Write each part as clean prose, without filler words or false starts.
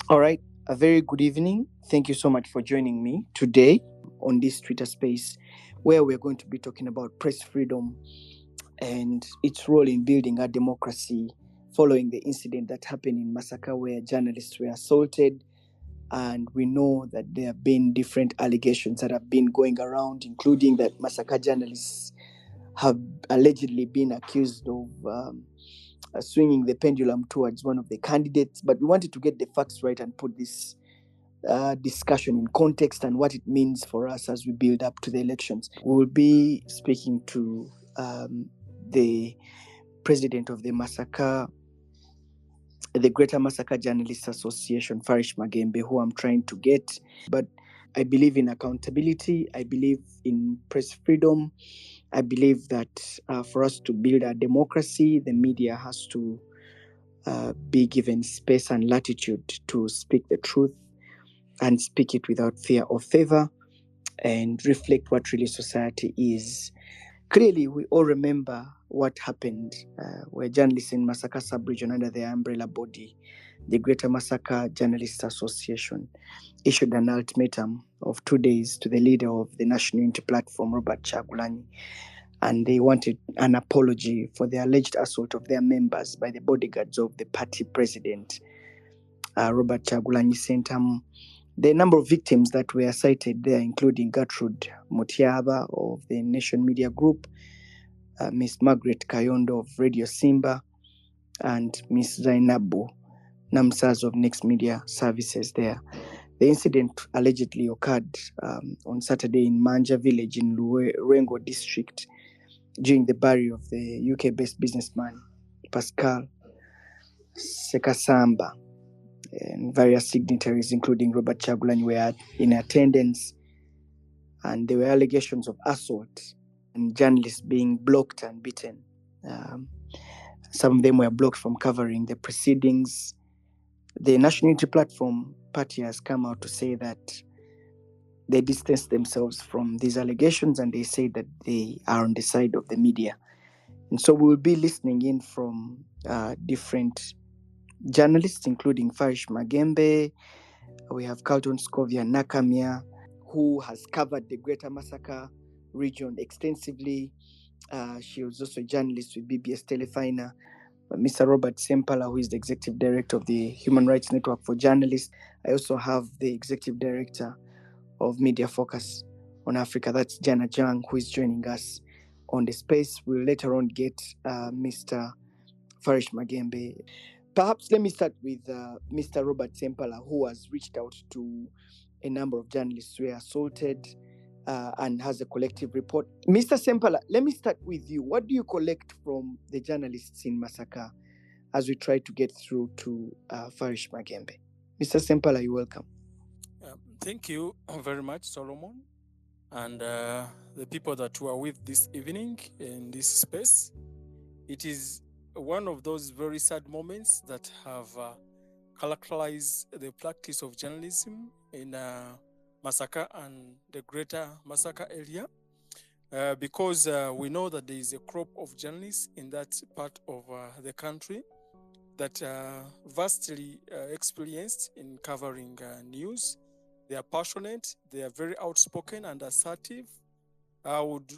All right, a very good evening. Thank you so much for joining me today on this Twitter space where we're going to be talking about press freedom and its role in building our democracy following the incident that happened in Masaka where journalists were assaulted. And we know that there have been different allegations that have been going around, including that Masaka journalists have allegedly been accused of swinging the pendulum towards one of the candidates. But we wanted to get the facts right and put this discussion in context and what it means for us as we build up to the elections. We will be speaking to the president of the Greater Masaka Journalists Association, Farish Magembe, who I'm trying to get. But I believe in accountability. I believe in press freedom. I believe that for us to build a democracy, the media has to be given space and latitude to speak the truth and speak it without fear or favor and reflect what really society is. Clearly, we all remember what happened where journalists in Masaka sub-region under the umbrella body, the Greater Masaka Journalists Association, issued an ultimatum of 2 days to the leader of the National Unity Platform, Robert Chagulanyi, and they wanted an apology for the alleged assault of their members by the bodyguards of the party president, Robert Chagulanyi Sentam. The number of victims that were cited there, including Gertrude Mutiaba of the Nation Media Group, Miss Margaret Kayondo of Radio Simba, and Miss Zainabu Namsaz of Next Media Services there. The incident allegedly occurred on Saturday in Manja village in Luengo district during the burial of the UK-based businessman Pascal Sekasamba, and various dignitaries, including Robert Chagulanyi, were in attendance, and there were allegations of assault and journalists being blocked and beaten. Some of them were blocked from covering the proceedings. The National Unity Platform party has come out to say that they distance themselves from these allegations and they say that they are on the side of the media. And so we will be listening in from different journalists, including Farish Magembe. We have Culton Scovia Nakamya, who has covered the Greater Masaka region extensively. She was also a journalist with BBS Telefina. Mr. Robert Sempala, who is the executive director of the Human Rights Network for Journalists. I also have the executive director of Media Focus on Africa, that's Ajwang, who is joining us on the space. We'll later on get Mr. Farish Magembe. Perhaps let me start with Mr. Robert Sempala, who has reached out to a number of journalists who were assaulted and has a collective report. Mr. Sempala, let me start with you. What do you collect from the journalists in Masaka as we try to get through to Farish Magembe? Mr. Sempala, you're welcome. Thank you very much, Solomon, and the people that were with this evening in this space. It is one of those very sad moments that have characterized the practice of journalism in Masaka and the greater Masaka area, because we know that there is a crop of journalists in that part of the country that are vastly experienced in covering news. They are passionate, they are very outspoken and assertive. I would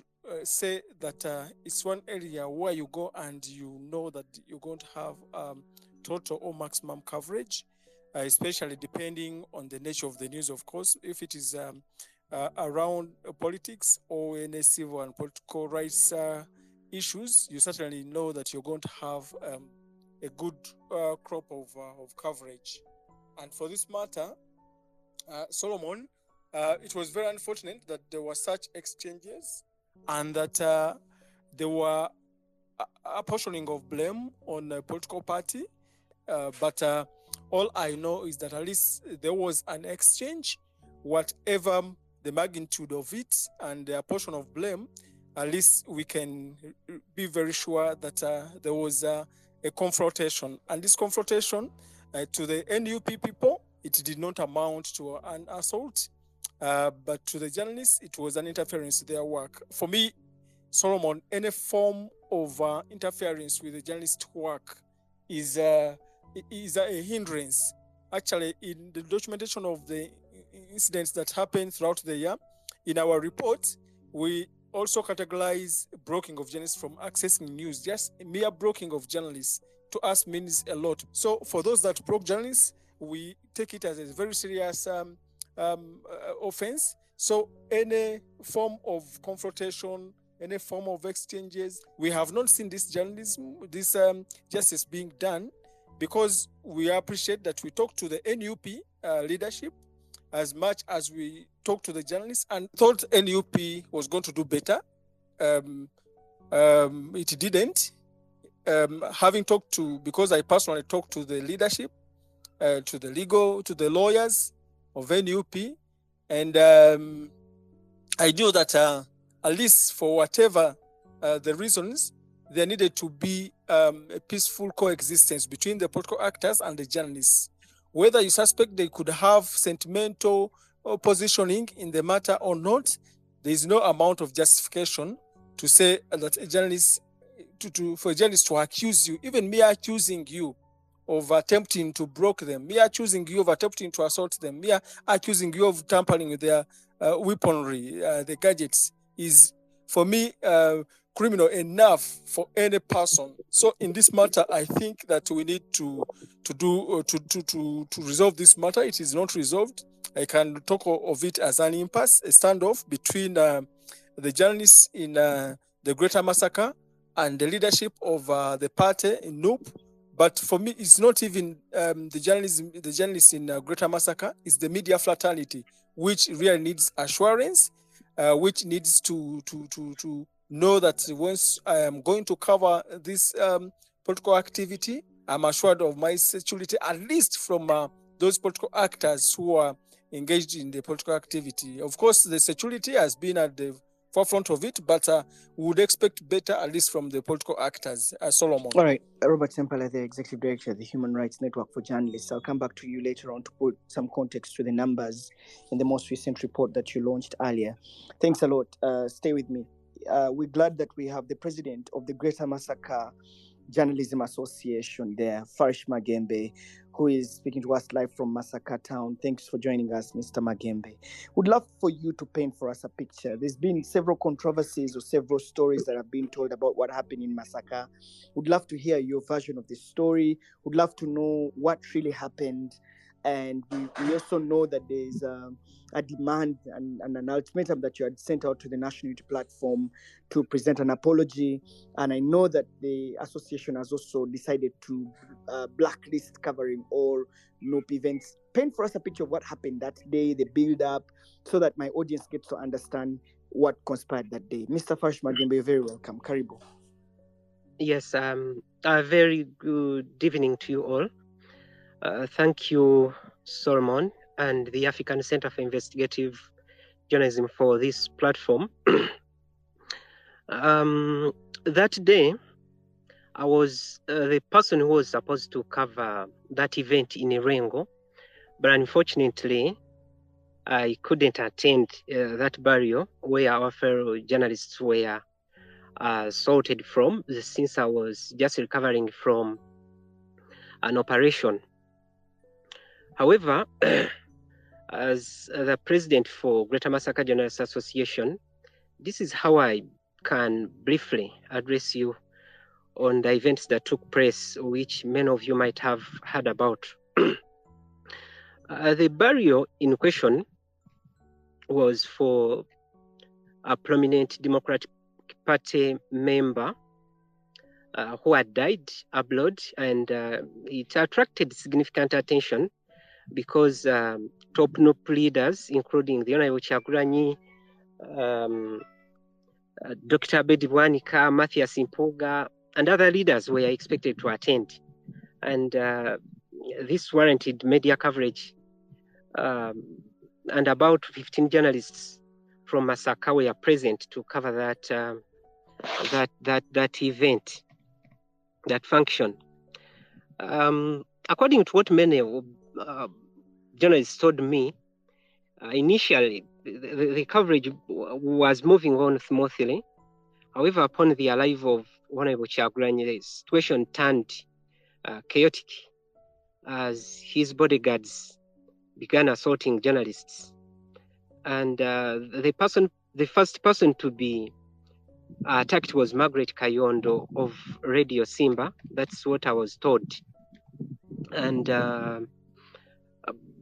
say that it's one area where you go and you know that you're going to have total or maximum coverage, especially depending on the nature of the news, of course. If it is around politics or any civil and political rights issues, you certainly know that you're going to have a good crop of coverage. And for this matter, Solomon, it was very unfortunate that there were such exchanges and that there were apportioning of blame on a political party. But all I know is that at least there was an exchange, whatever the magnitude of it and the portion of blame, at least we can be very sure that there was a confrontation. And this confrontation to the NUP people, it did not amount to an assault, but to the journalists, it was an interference in their work. For me, Solomon, any form of interference with the journalist work is a hindrance actually in the documentation of the incidents that happened throughout the year, in our report, we also categorize broking of journalists from accessing news. Just mere broking of journalists to us means a lot. So for those that broke journalists, we take it as a very serious offense. So any form of confrontation, any form of exchanges, we have not seen this journalism, this justice being done, because we appreciate that we talk to the NUP leadership as much as we talk to the journalists, and thought NUP was going to do better. It didn't. Having talked to, because I personally talked to the leadership, to the lawyers of NUP, and I knew that at least for whatever the reasons, there needed to be a peaceful coexistence between the political actors and the journalists. Whether you suspect they could have sentimental positioning in the matter or not, there is no amount of justification to say that a journalist, for a journalist to accuse you, even me accusing you of attempting to broke them, me accusing you of attempting to assault them, me accusing you of tampering with their weaponry, the gadgets, is for me criminal enough for any person. So in this matter, I think that we need to resolve this matter. It is not resolved. I can talk of it as an impasse, a standoff between the journalists in the Greater Masaka and the leadership of the party in NUP. But for me, it's not even the journalists in Greater Masaka. It's the media fraternity, which really needs assurance, which needs to know that once I am going to cover this political activity, I'm assured of my security, at least from those political actors who are engaged in the political activity. Of course, the security has been at the forefront of it, but we would expect better, at least from the political actors. Solomon. All right, Robert Sempala, the Executive Director of the Human Rights Network for Journalists. I'll come back to you later on to put some context to the numbers in the most recent report that you launched earlier. Thanks a lot. Stay with me. We're glad that we have the president of the Greater Masaka Journalism Association there, Farish Magembe, who is speaking to us live from Masaka town. Thanks for joining us, Mr. Magembe. Would love for you to paint for us a picture. There's been several controversies or several stories that have been told about what happened in Masaka. Would love to hear your version of the story. Would love to know what really happened. And we also know that there's a demand and an ultimatum that you had sent out to the National Unity Platform to present an apology. And I know that the association has also decided to blacklist covering all NOP events. Paint for us a picture of what happened that day, the build up, so that my audience gets to understand what conspired that day. Mr. Farish Magembe, you're very welcome. Karibu. Yes, a very good evening to you all. Thank you, Solomon, and the African Center for Investigative Journalism for this platform. That day, I was the person who was supposed to cover that event in Irengo, but unfortunately, I couldn't attend that burial where our fellow journalists were assaulted from, since I was just recovering from an operation. However, as the president for Greater Masaka Journalists Association, this is how I can briefly address you on the events that took place, which many of you might have heard about. The burial in question was for a prominent Democratic Party member who had died abroad, and it attracted significant attention because top NUP leaders, including the Honorable Chagulanyi, Dr. Bedi Bwanika, Mathias Impuga, and other leaders were expected to attend. And this warranted media coverage. And about 15 journalists from Masaka were present to cover that event, that function. According to what many journalists told me, initially the coverage was moving on smoothly. However, upon the arrival of Honorable Chagulanyi, the situation turned chaotic. as his bodyguards began assaulting journalists. And the first person to be attacked was Margaret Kayondo of Radio Simba. That's what I was told. And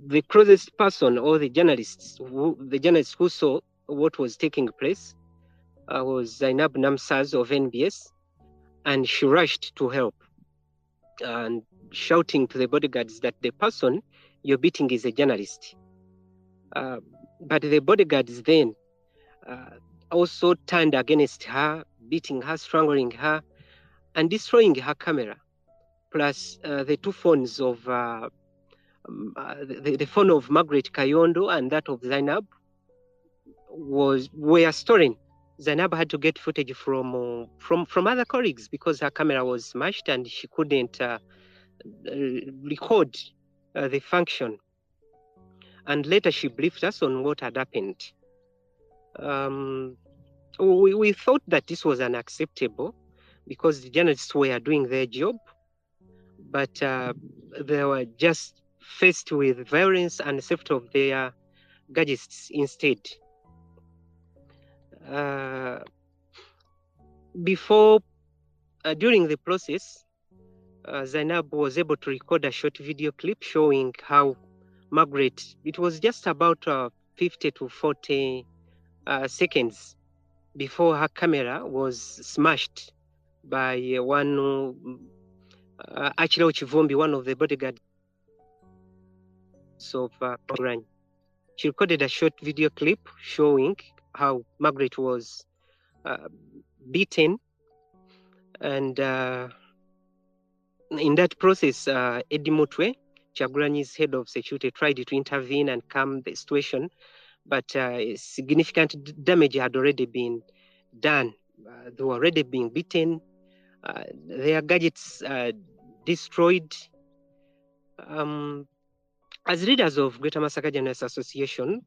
the closest person, or the journalists who saw what was taking place, was Zainab Namsaz of NBS, and she rushed to help and shouting to the bodyguards that the person you're beating is a journalist. But the bodyguards then also turned against her, beating her, strangling her, and destroying her camera, plus the two phones of the phone of Margaret Kayondo and that of Zainab were stolen. Zainab had to get footage from other colleagues because her camera was smashed and she couldn't record the function. And later she briefed us on what had happened. We thought that this was unacceptable because the journalists were doing their job, but they were just faced with violence and theft of their gadgets instead. During the process, Zainab was able to record a short video clip showing how Margaret, it was just about 50 to 40 seconds before her camera was smashed by one Achilo Chivumbi, one of the bodyguards of Rang. She recorded a short video clip showing how Margaret was beaten, and in that process, Eddie Mutwe, Chagulanyi's head of security, tried to intervene and calm the situation, but significant damage had already been done. They were already being beaten, their gadgets destroyed. As leaders of Greater Masaka Journalists Association,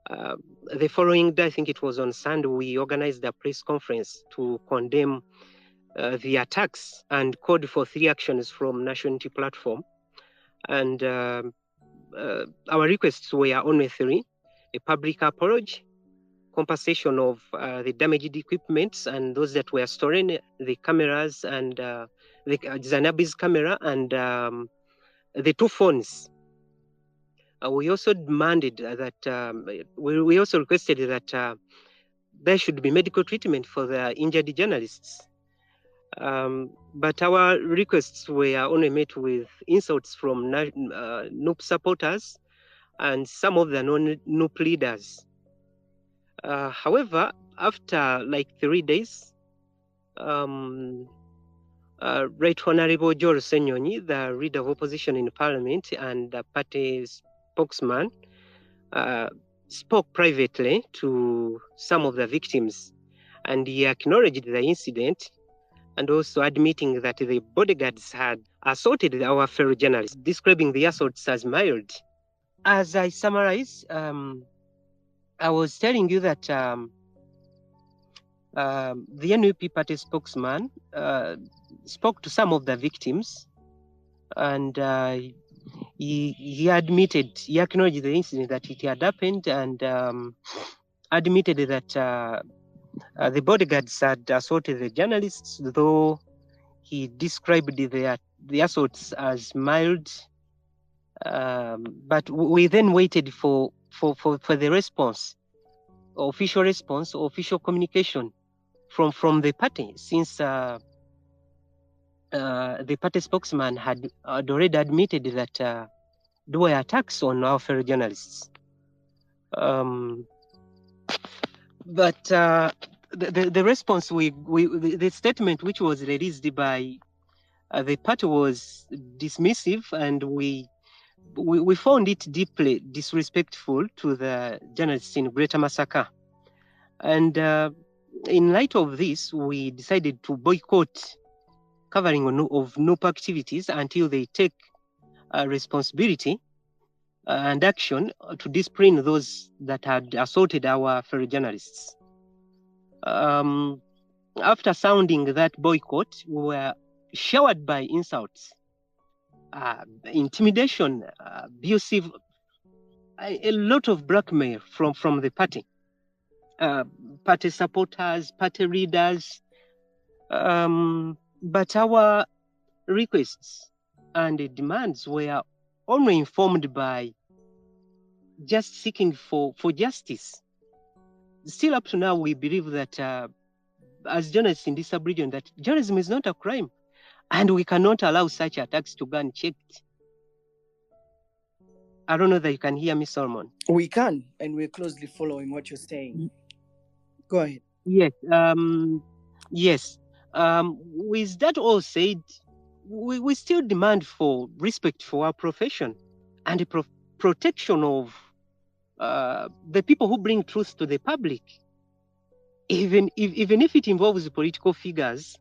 the following day, I think it was on Sunday, we organized a press conference to condemn the attacks and called for 3 actions from National Unity Platform. And our requests were only 3: a public apology, compensation of the damaged equipment and those that were stolen, the cameras and the Zanabi's camera and the 2 phones. We also demanded that we also requested that there should be medical treatment for the injured journalists. But our requests were only met with insults from NUP supporters and some of the non-NUP leaders. However, after like 3 days, Right Honorable George Senyonyi, the leader of opposition in parliament and the party spokesman, spoke privately to some of the victims, and he acknowledged the incident and also admitting that the bodyguards had assaulted our fellow journalists, describing the assaults as mild. As I summarize, I was telling you that the NUP party spokesman spoke to some of the victims, and he acknowledged the incident, that it had happened, and admitted that the bodyguards had assaulted the journalists, though he described the assaults as mild. But we then waited for the response, official response, official communication from the party, since the party spokesman had already admitted that there were attacks on our fellow journalists. But the response, the statement which was released by the party was dismissive, and we found it deeply disrespectful to the journalists in Greater Masaka. And in light of this, we decided to boycott covering of NUP activities until they take responsibility and action to discipline those that had assaulted our fellow journalists. After sounding that boycott, we were showered by insults intimidation, abusive, a lot of blackmail from the party. Party supporters, party leaders, but our requests and demands were only informed by just seeking for justice. Still up to now, we believe that as journalists in this sub-region, that journalism is not a crime, and we cannot allow such attacks to go unchecked. I don't know that you can hear me, Solomon. We can, and we're closely following what you're saying. Go ahead. Yes. Yes. With that all said, we still demand for respect for our profession and the protection of the people who bring truth to the public, even if it involves political figures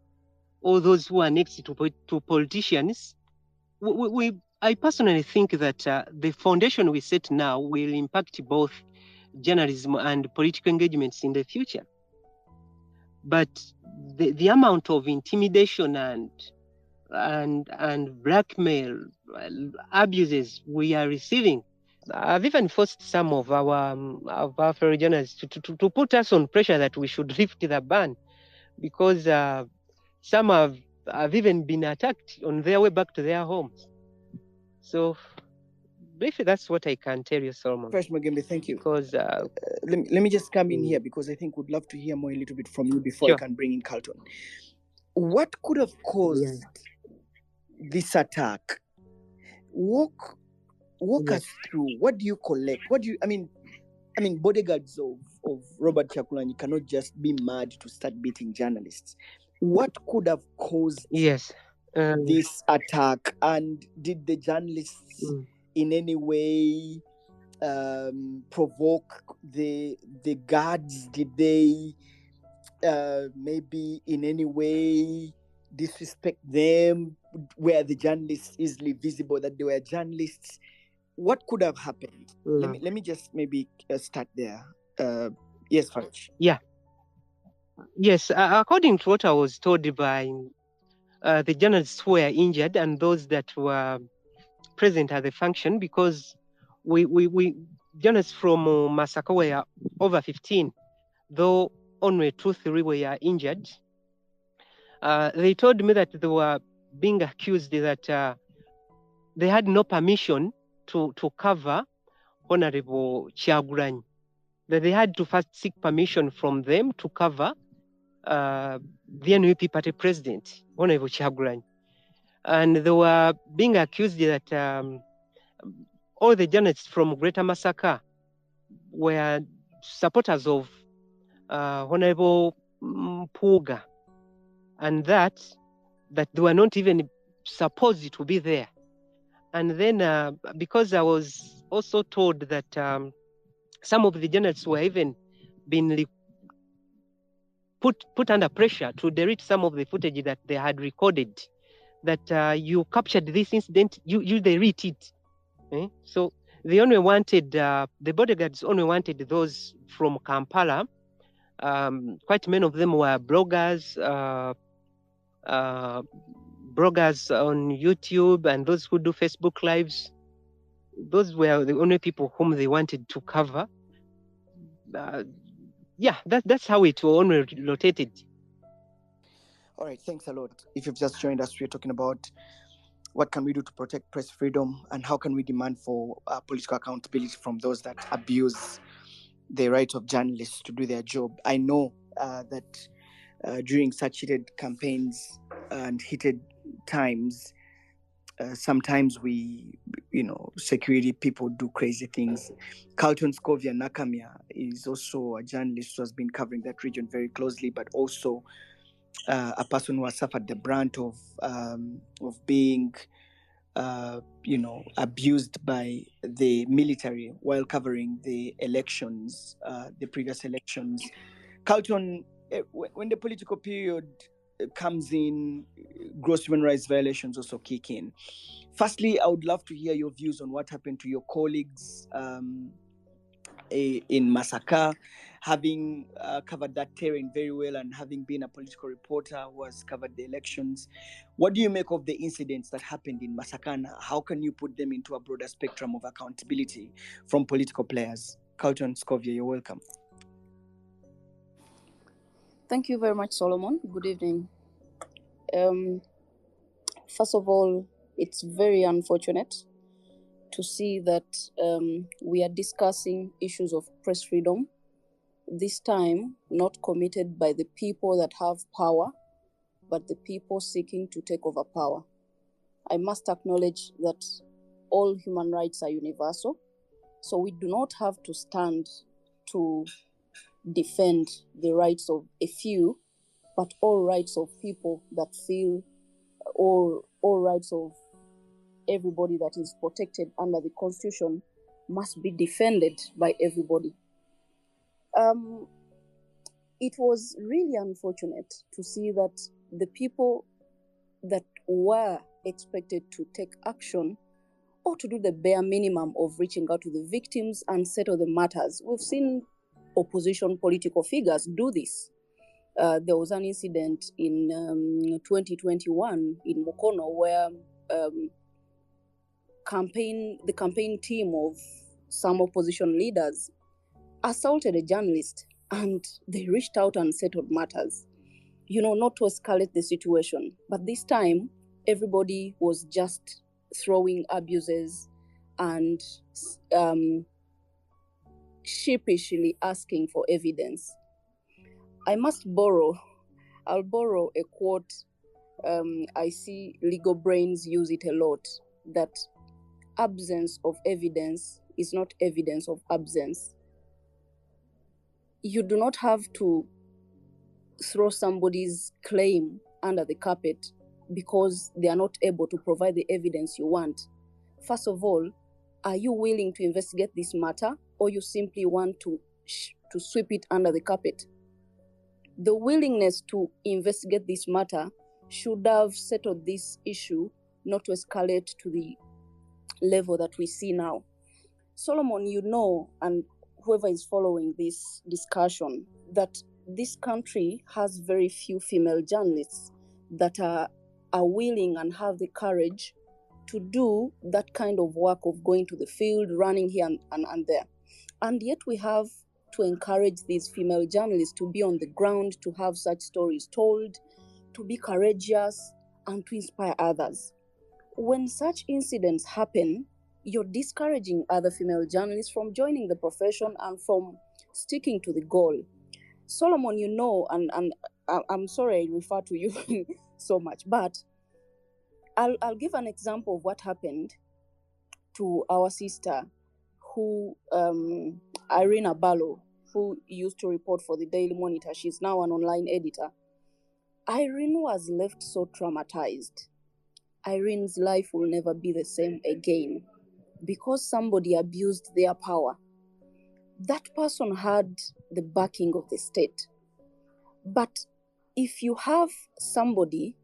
or those who are next to politicians. I personally think that the foundation we set now will impact both journalism and political engagements in the future. But the amount of intimidation and blackmail, abuses we are receiving, I've even forced some of our fellow journalists to put us on pressure that we should lift the ban, because some have even been attacked on their way back to their homes. So briefly, that's what I can tell you, Solomon. Farish Magembe, thank you. Because let me just come in here, because I think we'd love to hear more a little bit from you before sure. I can bring in Culton. What could have caused this attack? Walk us through. What do you collect? What do you? I mean, bodyguards of Robert Kyagulanyi cannot just be mad to start beating journalists. What could have caused this attack? And did the journalists in any way provoke the guards? Did they maybe in any way disrespect them? Were the journalists easily visible that they were journalists? What could have happened? Let me just maybe start there. Yes, Farish. Yeah. Yes, according to what I was told by the journalists who were injured and those that were present at the function, because we journalists from Masaka were over 15, though only 2-3 were injured. They told me that they were being accused that they had no permission to cover Honorable Kyagulanyi, that they had to first seek permission from them to cover the NUP party president, Honorable Kyagulanyi. And they were being accused that all the journalists from Greater Masaka were supporters of Honorable Puga, and that they were not even supposed to be there. And then because I was also told that some of the journalists were even been put under pressure to delete some of the footage that they had recorded, that you captured this incident, you delete it. So they only wanted, the bodyguards only wanted those from Kampala. Quite many of them were bloggers, bloggers on YouTube and those who do Facebook Lives. Those were the only people whom they wanted to cover. Yeah, that's how it was only rotated. All right, thanks a lot. If you've just joined us, we're talking about what can we do to protect press freedom and how can we demand for political accountability from those that abuse the right of journalists to do their job. I know that during such heated campaigns and heated times, sometimes security people do crazy things. Culton Scovia Nakamya is also a journalist who has been covering that region very closely, but also a person who has suffered the brunt of being abused by the military while covering the elections, the previous elections. Culton, when the political period comes in, gross human rights violations also kick in. Firstly, I would love to hear your views on what happened to your colleagues in Masaka, having covered that terrain very well and having been a political reporter who has covered the elections. What do you make of the incidents that happened in Masaka? How can you put them into a broader spectrum of accountability from political players? Culton Scovia, you're welcome. Thank you very much, Solomon. Good evening. First of all, it's very unfortunate to see that we are discussing issues of press freedom, this time not committed by the people that have power, but the people seeking to take over power. I must acknowledge that all human rights are universal, so we do not have to stand to defend the rights of a few, but all rights of people that feel, all rights of everybody that is protected under the Constitution must be defended by everybody. It was really unfortunate to see that the people that were expected to take action or to do the bare minimum of reaching out to the victims and settle the matters. We've seen opposition political figures do this. There was an incident in 2021 in Mukono where the campaign team of some opposition leaders assaulted a journalist, and they reached out and settled matters, not to escalate the situation. But this time, everybody was just throwing abuses and sheepishly asking for evidence. I'll borrow a quote. I see legal brains use it a lot, that absence of evidence is not evidence of absence. You do not have to throw somebody's claim under the carpet because they are not able to provide the evidence you want. First of all, are you willing to investigate this matter, or you simply want to sweep it under the carpet? The willingness to investigate this matter should have settled this issue, not to escalate to the level that we see now. Solomon, and whoever is following this discussion, that this country has very few female journalists that are willing and have the courage to do that kind of work of going to the field, running here and there. And yet we have to encourage these female journalists to be on the ground, to have such stories told, to be courageous, and to inspire others. When such incidents happen, you're discouraging other female journalists from joining the profession and from sticking to the goal. Solomon, and I'm sorry I refer to you so much, but I'll give an example of what happened to our sister, who Irene Abalo, who used to report for the Daily Monitor. She's now an online editor. Irene was left so traumatized. Irene's life will never be the same again because somebody abused their power. That person had the backing of the state. But if you have somebody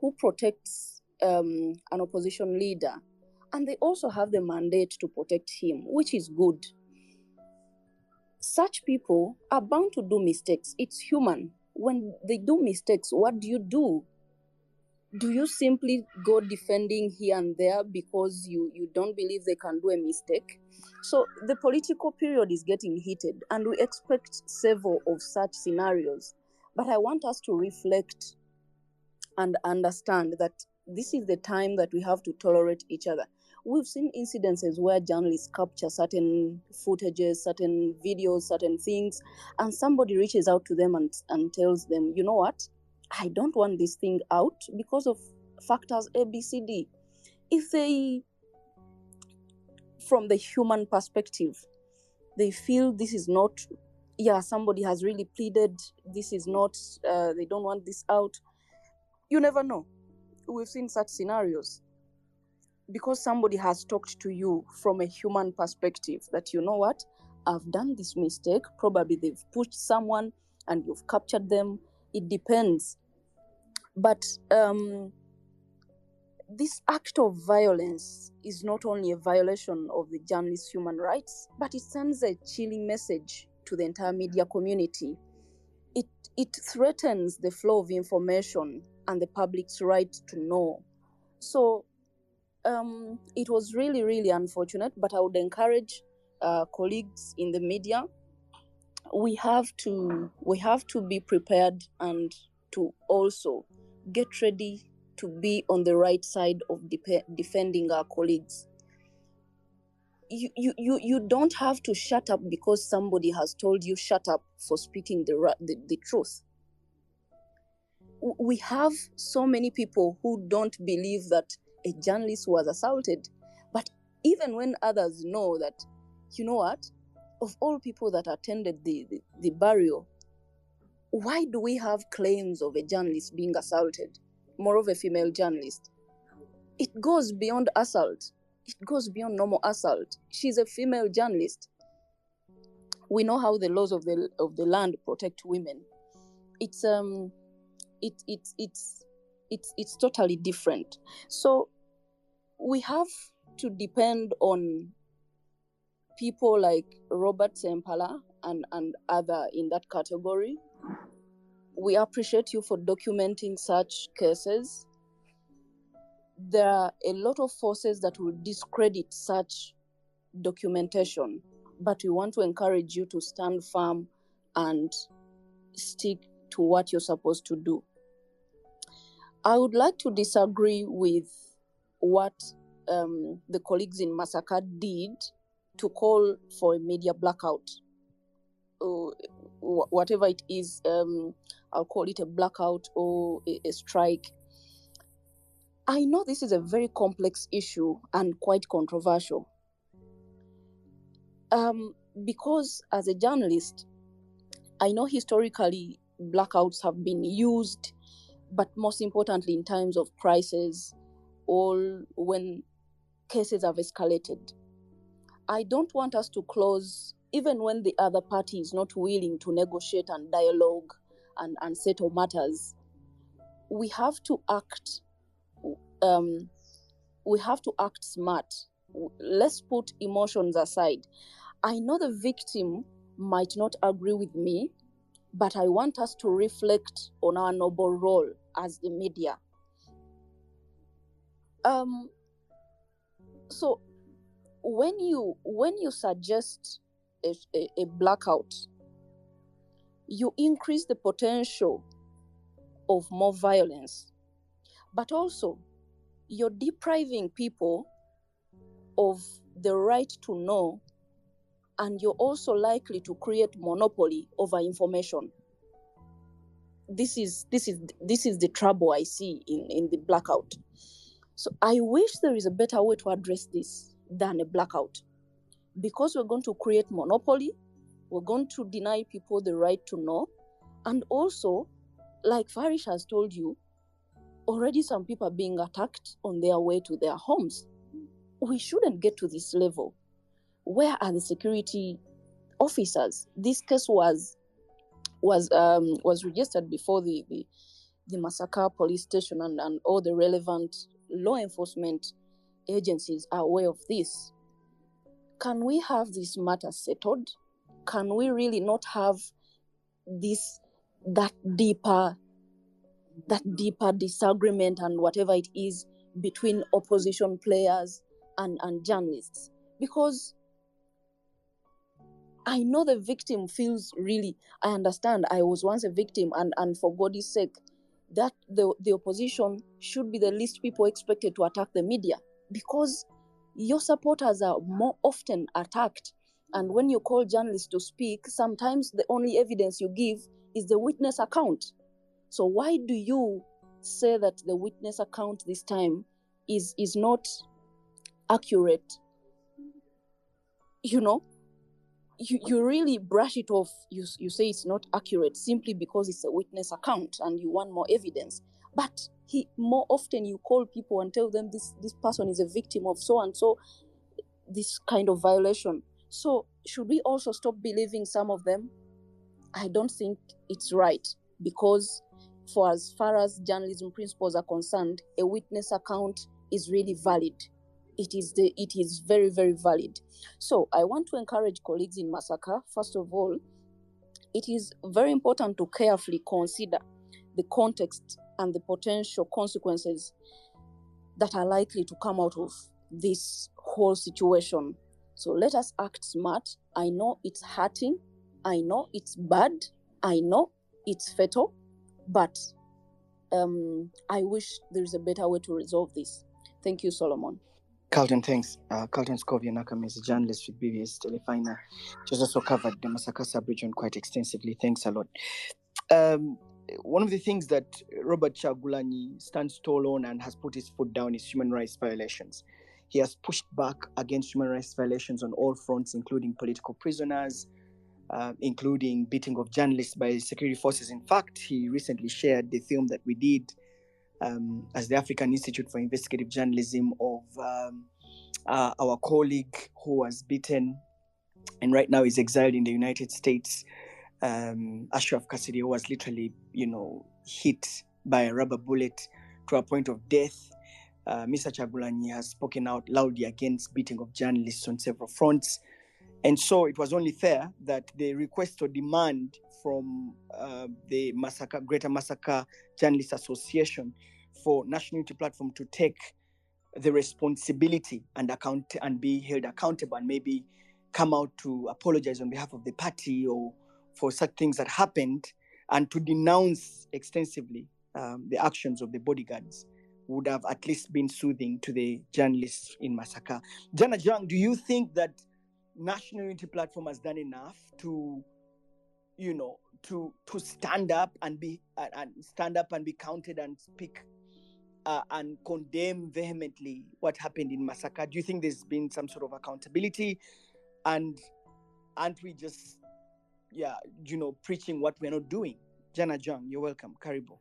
who protects an opposition leader, and they also have the mandate to protect him, which is good, such people are bound to do mistakes. It's human. When they do mistakes, what do? Do you simply go defending here and there because you don't believe they can do a mistake? So the political period is getting heated, and we expect several of such scenarios. But I want us to reflect and understand that this is the time that we have to tolerate each other. We've seen incidences where journalists capture certain footages, certain videos, certain things, and somebody reaches out to them and tells them, you know what? I don't want this thing out because of factors A, B, C, D. If they, from the human perspective, they feel this is not, somebody has really pleaded, this is not, they don't want this out, you never know. We've seen such scenarios. Because somebody has talked to you from a human perspective that, you know what, I've done this mistake, probably they've pushed someone and you've captured them. It depends. But this act of violence is not only a violation of the journalist's human rights, but it sends a chilling message to the entire media community. It threatens the flow of information and the public's right to know. So it was really, really unfortunate, but I would encourage colleagues in the media, we have to be prepared and to also get ready to be on the right side of defending our colleagues. You don't have to shut up because somebody has told you shut up for speaking the truth. We have so many people who don't believe that a journalist was assaulted, but even when others know that, you know what, of all people that attended the burial, why do we have claims of a journalist being assaulted, more of a female journalist? It goes beyond assault. It goes beyond normal assault. She's a female journalist. We know how the laws of the land protect women. It's totally different. So we have to depend on people like Robert Sempala and other in that category. We appreciate you for documenting such cases. There are a lot of forces that will discredit such documentation, but we want to encourage you to stand firm and stick to what you're supposed to do. I would like to disagree with what the colleagues in Masaka did to call for a media blackout. Whatever it is, I'll call it a blackout or a strike. I know this is a very complex issue and quite controversial. Because as a journalist, I know historically blackouts have been used, but most importantly in times of crisis or when cases have escalated. I don't want us to close, even when the other party is not willing to negotiate and dialogue and settle matters. We have to act. We have to act smart. Let's put emotions aside. I know the victim might not agree with me, but I want us to reflect on our noble role as the media. So when you suggest a blackout, you increase the potential of more violence, but also you're depriving people of the right to know, and you're also likely to create monopoly over information. This is the trouble I see in the blackout. So I wish there is a better way to address this than a blackout, because we're going to create monopoly, we're going to deny people the right to know, and also, like Farish has told you, already some people are being attacked on their way to their homes. We shouldn't get to this level. Where are the security officers? This case was registered before the Masaka police station, and all the relevant law enforcement agencies are aware of this. Can we have this matter settled? Can we really not have that deeper disagreement and whatever it is between opposition players and journalists? Because I know the victim feels really, I understand, I was once a victim, and for God's sake, that the opposition should be the least people expected to attack the media, because your supporters are more often attacked. And when you call journalists to speak, sometimes the only evidence you give is the witness account. So why do you say that the witness account this time is not accurate? You know, you really brush it off. You say it's not accurate simply because it's a witness account and you want more evidence. But more often you call people and tell them this person is a victim of so and so, this kind of violation. So should we also stop believing some of them? I don't think it's right, because for as far as journalism principles are concerned, a witness account is really valid. It is very, very valid. So I want to encourage colleagues in Masaka, first of all, it is very important to carefully consider the context and the potential consequences that are likely to come out of this whole situation. So let us act smart. I know it's hurting. I know it's bad. I know it's fatal. But I wish there's a better way to resolve this. Thank you, Solomon. Culton, thanks. Culton Scovia Nakamya is a journalist with BBS Telefina. She's also covered the Masaka sub-region quite extensively. Thanks a lot. One of the things that Robert Kyagulanyi stands tall on and has put his foot down is human rights violations. He has pushed back against human rights violations on all fronts, including political prisoners, including beating of journalists by security forces. In fact, he recently shared the film that we did as the African Institute for Investigative Journalism of our colleague who was beaten and right now is exiled in the United States, Ashraf Kassiri, who was literally, hit by a rubber bullet to a point of death. Mr. Kyagulanyi has spoken out loudly against beating of journalists on several fronts. And so it was only fair that the request or demand from the Masaka, Greater Masaka Journalists Association for National Unity Platform to take the responsibility and be held accountable and maybe come out to apologize on behalf of the party or for such things that happened and to denounce extensively the actions of the bodyguards would have at least been soothing to the journalists in Masaka. Ajwang, do you think that National Unity Platform has done enough to stand up and be counted and speak and condemn vehemently what happened in Masaka? Do you think there's been some sort of accountability? And aren't we just, preaching what we're not doing? Ajwang, you're welcome. Karibu.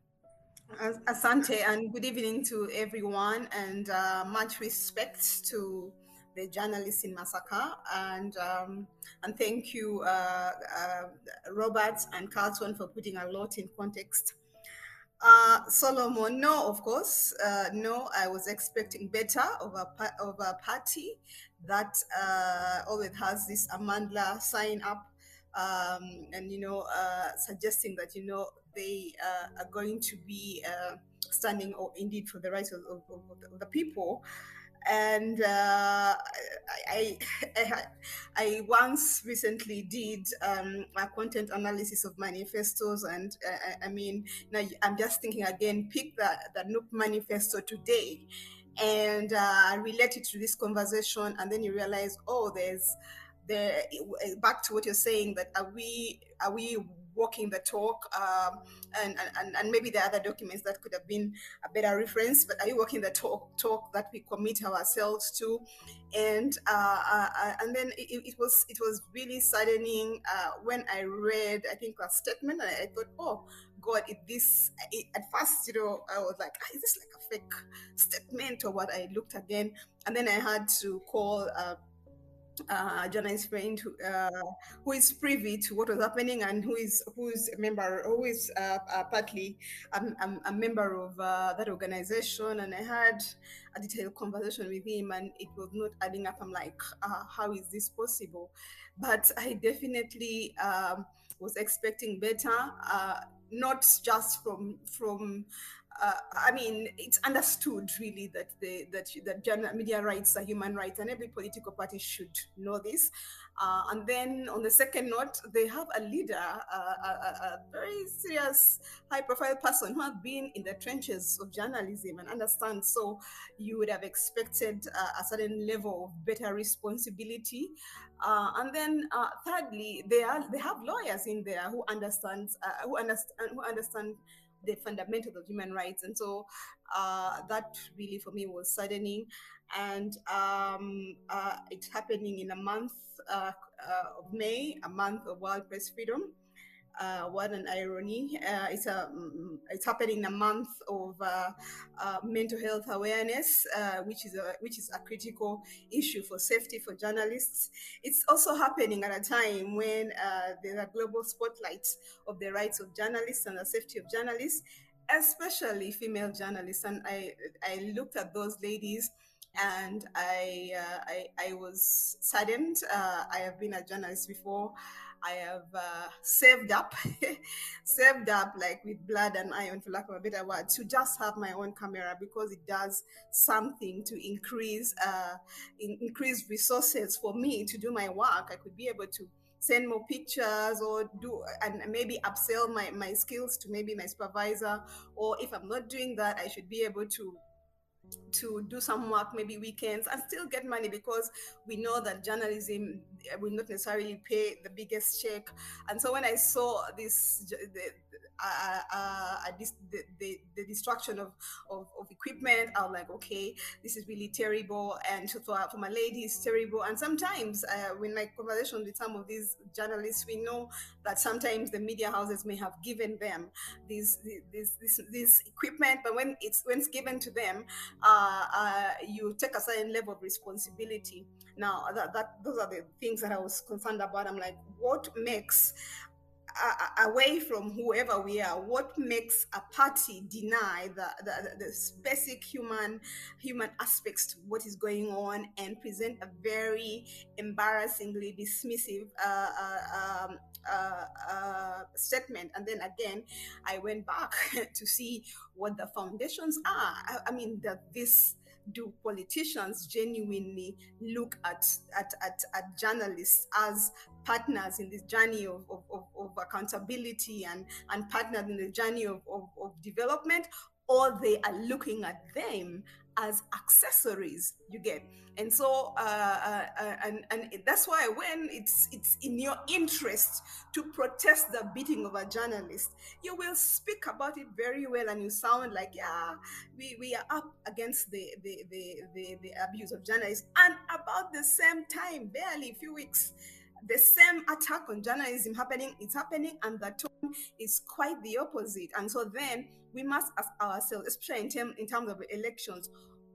Asante, and good evening to everyone, and much respect to the journalists in Masaka, and thank you, Robert and Culton, for putting a lot in context. Solomon, no, of course, no. I was expecting better of a party that always has this Amandla sign up, and suggesting that they are going to be standing or indeed for the rights of the people. And I once recently did a content analysis of manifestos, and I'm just thinking again, pick the NUP manifesto today and relate it to this conversation, and then you realize, back to what you're saying, that are we walking the talk, and maybe there are other documents that could have been a better reference, but are you walking the talk that we commit ourselves to? And then it was really saddening when I read, I think, a statement, and I thought, oh God, at first, I was like, is this like a fake statement or what? I looked again, and then I had to call a journalist friend who is privy to what was happening, and who is partly a member of that organization. And I had a detailed conversation with him, and it was not adding up. I'm like, how is this possible? But I definitely was expecting better, not just from it's understood really that that media rights are human rights, and every political party should know this. And then on the second note, they have a leader, a very serious, high-profile person who has been in the trenches of journalism and understands. So you would have expected a certain level of better responsibility. And then thirdly, they have lawyers in there who understand the fundamentals of human rights. And so that really for me was saddening. And it's happening in a month of May, a month of World Press Freedom. What an irony. It's happening in a month of mental health awareness, which is a critical issue for safety for journalists. It's also happening at a time when there's a global spotlight of the rights of journalists and the safety of journalists. especially female journalists. And I looked at those ladies, and I was saddened. I have been a journalist before. I have saved up, saved up like with blood and iron, for lack of a better word, to just have my own camera, because it does something to increase resources for me to do my work. I could be able to send more pictures, or do and maybe upsell my skills to maybe my supervisor. Or if I'm not doing that, I should be able to do some work, maybe weekends, and still get money, because we know that journalism will not necessarily pay the biggest check. And so when I saw the destruction of equipment, I was like, okay, this is really terrible. And for my lady, it's terrible. And sometimes when my conversation with some of these journalists, we know that sometimes the media houses may have given them this equipment, but when it's given to them, you take a certain level of responsibility. Now, those are the things that I was concerned about. I'm like, what makes, away from whoever we are, what makes a party deny the basic human aspects to what is going on, and present a very embarrassingly dismissive statement? And then again, I went back to see what the foundations are. I mean, do politicians genuinely look at journalists as partners in this journey of accountability, and partners in the journey of development, or they are looking at them as accessories? You get? And so and that's why, when it's in your interest to protest the beating of a journalist, you will speak about it very well, and you sound like, yeah, we are up against the abuse of journalists. And about the same time, barely a few weeks, the same attack on journalism is happening, and the tone is quite the opposite. And so then we must ask ourselves, especially in terms of elections,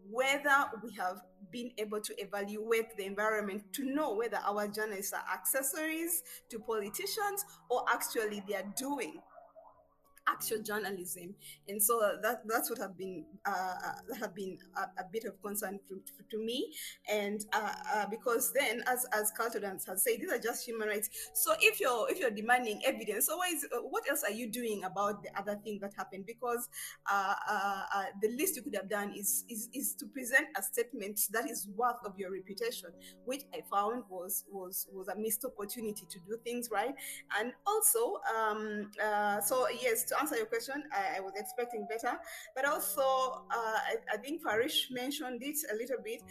whether we have been able to evaluate the environment to know whether our journalists are accessories to politicians, or actually they are doing actual journalism. And so that's what have been a bit of concern to me. And because then, as Culton has said, these are just human rights. So if you're demanding evidence, so what else are you doing about the other thing that happened? Because the least you could have done is to present a statement that is worth of your reputation, which I found was a missed opportunity to do things right. And also, so yes, to answer your question, I was expecting better, but also I think Farish mentioned it a little bit.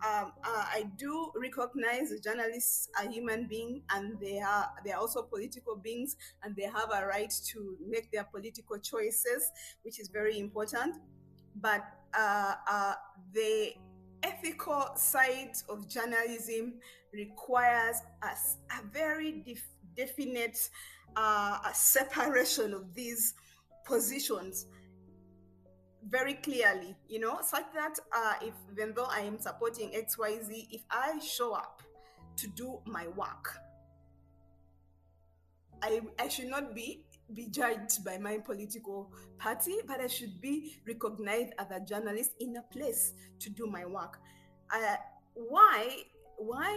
I do recognize journalists are human beings, and they are also political beings, and they have a right to make their political choices, which is very important. But the ethical side of journalism requires a very definite separation of these positions very clearly, such that even though I am supporting XYZ, if I show up to do my work, I should not be judged by my political party, but I should be recognized as a journalist in a place to do my work. Why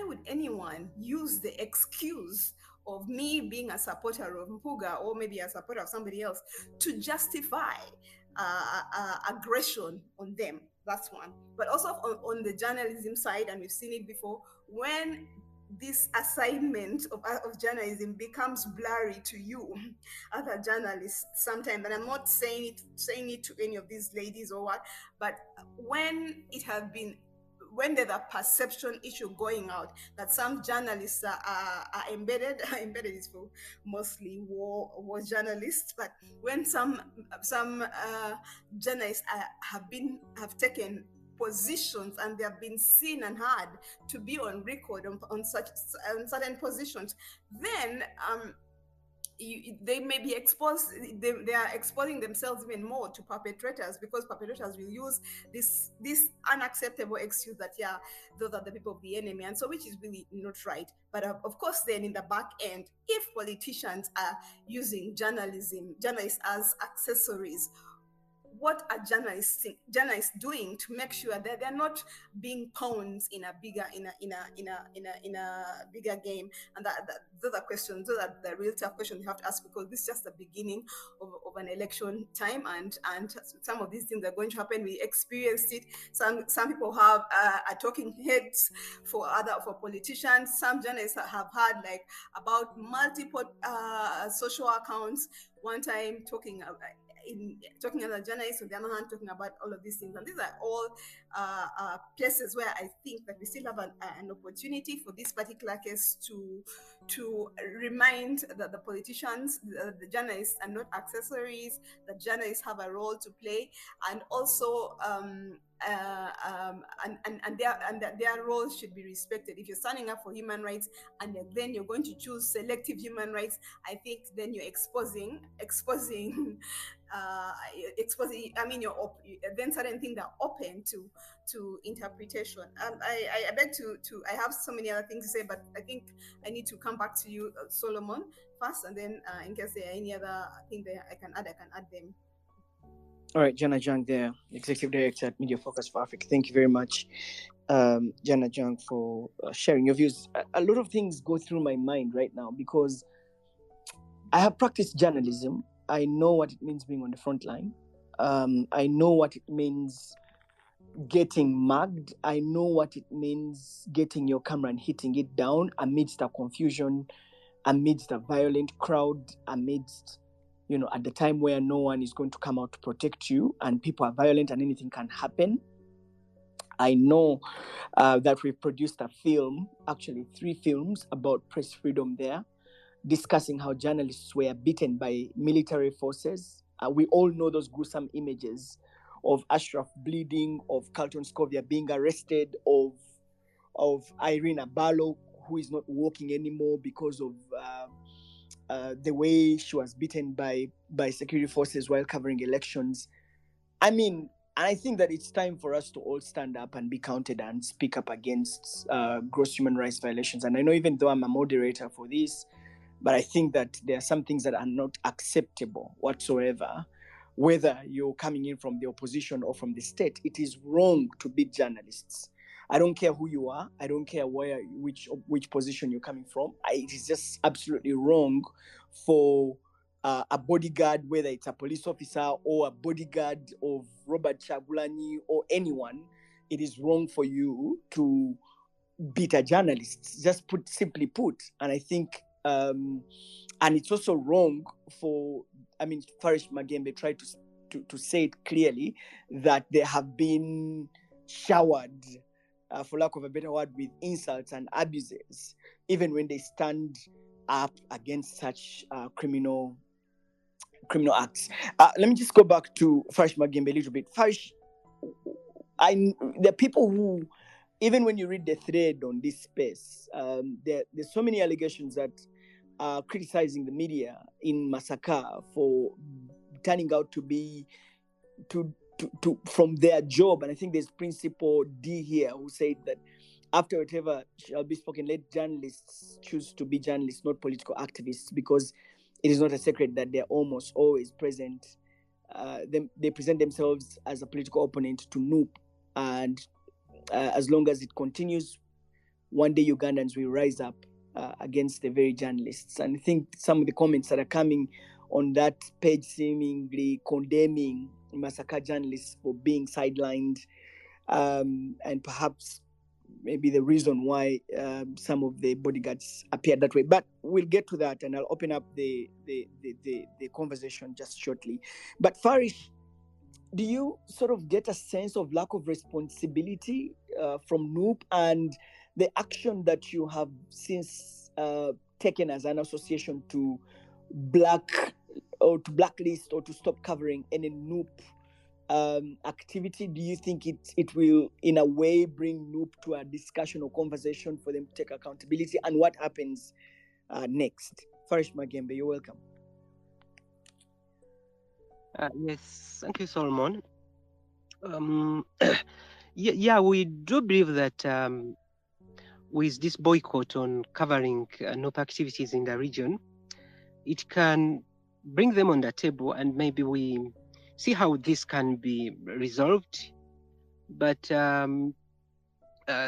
would anyone use the excuse of me being a supporter of Mpuga, or maybe a supporter of somebody else, to justify aggression on them? That's one. But also on the journalism side, and we've seen it before, when this assignment of journalism becomes blurry to you as a journalist sometimes, and I'm not saying it to any of these ladies or what, but when there's a perception issue going out that some journalists are embedded is for mostly war journalists, but when some journalists have taken positions, and they have been seen and heard to be on record on certain positions, then they may be exposed. They are exposing themselves even more to perpetrators, because perpetrators will use this unacceptable excuse that, yeah, those are the people of the enemy, and so, which is really not right. But of course, then in the back end, if politicians are using journalists as accessories, what are journalists doing to make sure that they're not being pawns in a bigger bigger game? And those are questions. Those are the real tough questions you have to ask, because this is just the beginning of an election time, and some of these things are going to happen. We experienced it. Some people have are talking heads for politicians. Some journalists have had like about multiple social accounts. One time talking as a journalist, on the other hand talking about all of these things. And these are all places where I think that we still have an opportunity for this particular case to remind that the politicians, the journalists are not accessories, that journalists have a role to play, and also their roles should be respected. If you're standing up for human rights and then you're going to choose selective human rights, I think then you're exposing I mean, then certain things are open to interpretation. I beg to I have so many other things to say, but I think I need to come back to you, Solomon, first, and then in case there are any other thing that I can add them. All right, Jana Jang there, Executive Director at Media Focus for Africa. Thank you very much, Jana Jang, for sharing your views. A lot of things go through my mind right now because I have practiced journalism. I know what it means being on the front line. I know what it means getting mugged. I know what it means getting your camera and hitting it down amidst a confusion, amidst a violent crowd, amidst, at the time where no one is going to come out to protect you and people are violent and anything can happen. I know that we've produced a film, actually 3 films about press freedom there, discussing how journalists were beaten by military forces. We all know those gruesome images of Ashraf bleeding, of Culton Scovia being arrested, of Irene Abalo, who is not walking anymore because of the way she was beaten by security forces while covering elections. I mean, I think that it's time for us to all stand up and be counted and speak up against gross human rights violations. And I know, even though I'm a moderator for this, but I think that there are some things that are not acceptable whatsoever. Whether you're coming in from the opposition or from the state, it is wrong to beat journalists. I don't care who you are. I don't care which position you're coming from. It is just absolutely wrong for a bodyguard, whether it's a police officer or a bodyguard of Robert Chagulanyi or anyone. It is wrong for you to beat a journalist, simply put. And I think and it's also wrong for, Farish Magembe tried to say it clearly, that they have been showered, for lack of a better word, with insults and abuses, even when they stand up against such criminal acts. Let me just go back to Farish Magembe a little bit. Farish, there are people who, even when you read the thread on this space, there's so many allegations that are criticizing the media in Masaka for turning out to be from their job. And I think there's Principal D here who said that after whatever shall be spoken, let journalists choose to be journalists, not political activists, because it is not a secret that they're almost always present. They present themselves as a political opponent to NUP, and as long as it continues, one day Ugandans will rise up against the very journalists. And I think some of the comments that are coming on that page seemingly condemning Masaka journalists for being sidelined, and perhaps maybe the reason why some of the bodyguards appeared that way. But we'll get to that, and I'll open up the conversation just shortly. But Farish, do you sort of get a sense of lack of responsibility from NUP and the action that you have since taken as an association to blacklist or to stop covering any NUP activity? Do you think it will in a way bring NUP to a discussion or conversation for them to take accountability? And what happens next? Farish Magembe, you're welcome. Yes, thank you, Solomon. Yeah, we do believe that with this boycott on covering NUP activities in the region, it can bring them on the table, and maybe we see how this can be resolved. But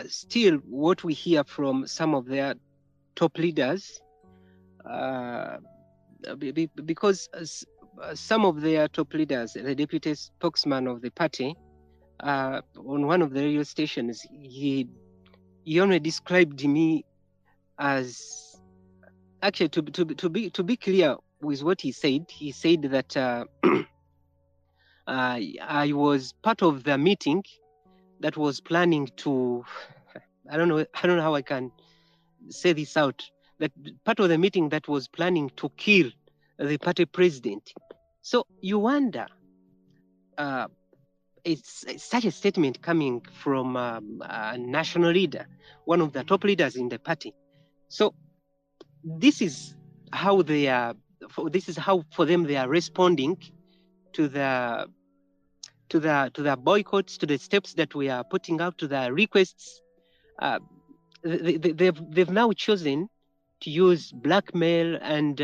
still, what we hear from some of their top leaders, because some of their top leaders, the deputy spokesman of the party, on one of the radio stations, he only described me as, actually, to be clear with what he said that I was part of the meeting that was planning to, I don't know how I can say this out, that part of the meeting that was planning to kill the party president. So you wonder, it's such a statement coming from a national leader, one of the top leaders in the party. So this is how they are. This is how for them they are responding to the boycotts, to the steps that we are putting out, to the requests. They've now chosen to use blackmail, and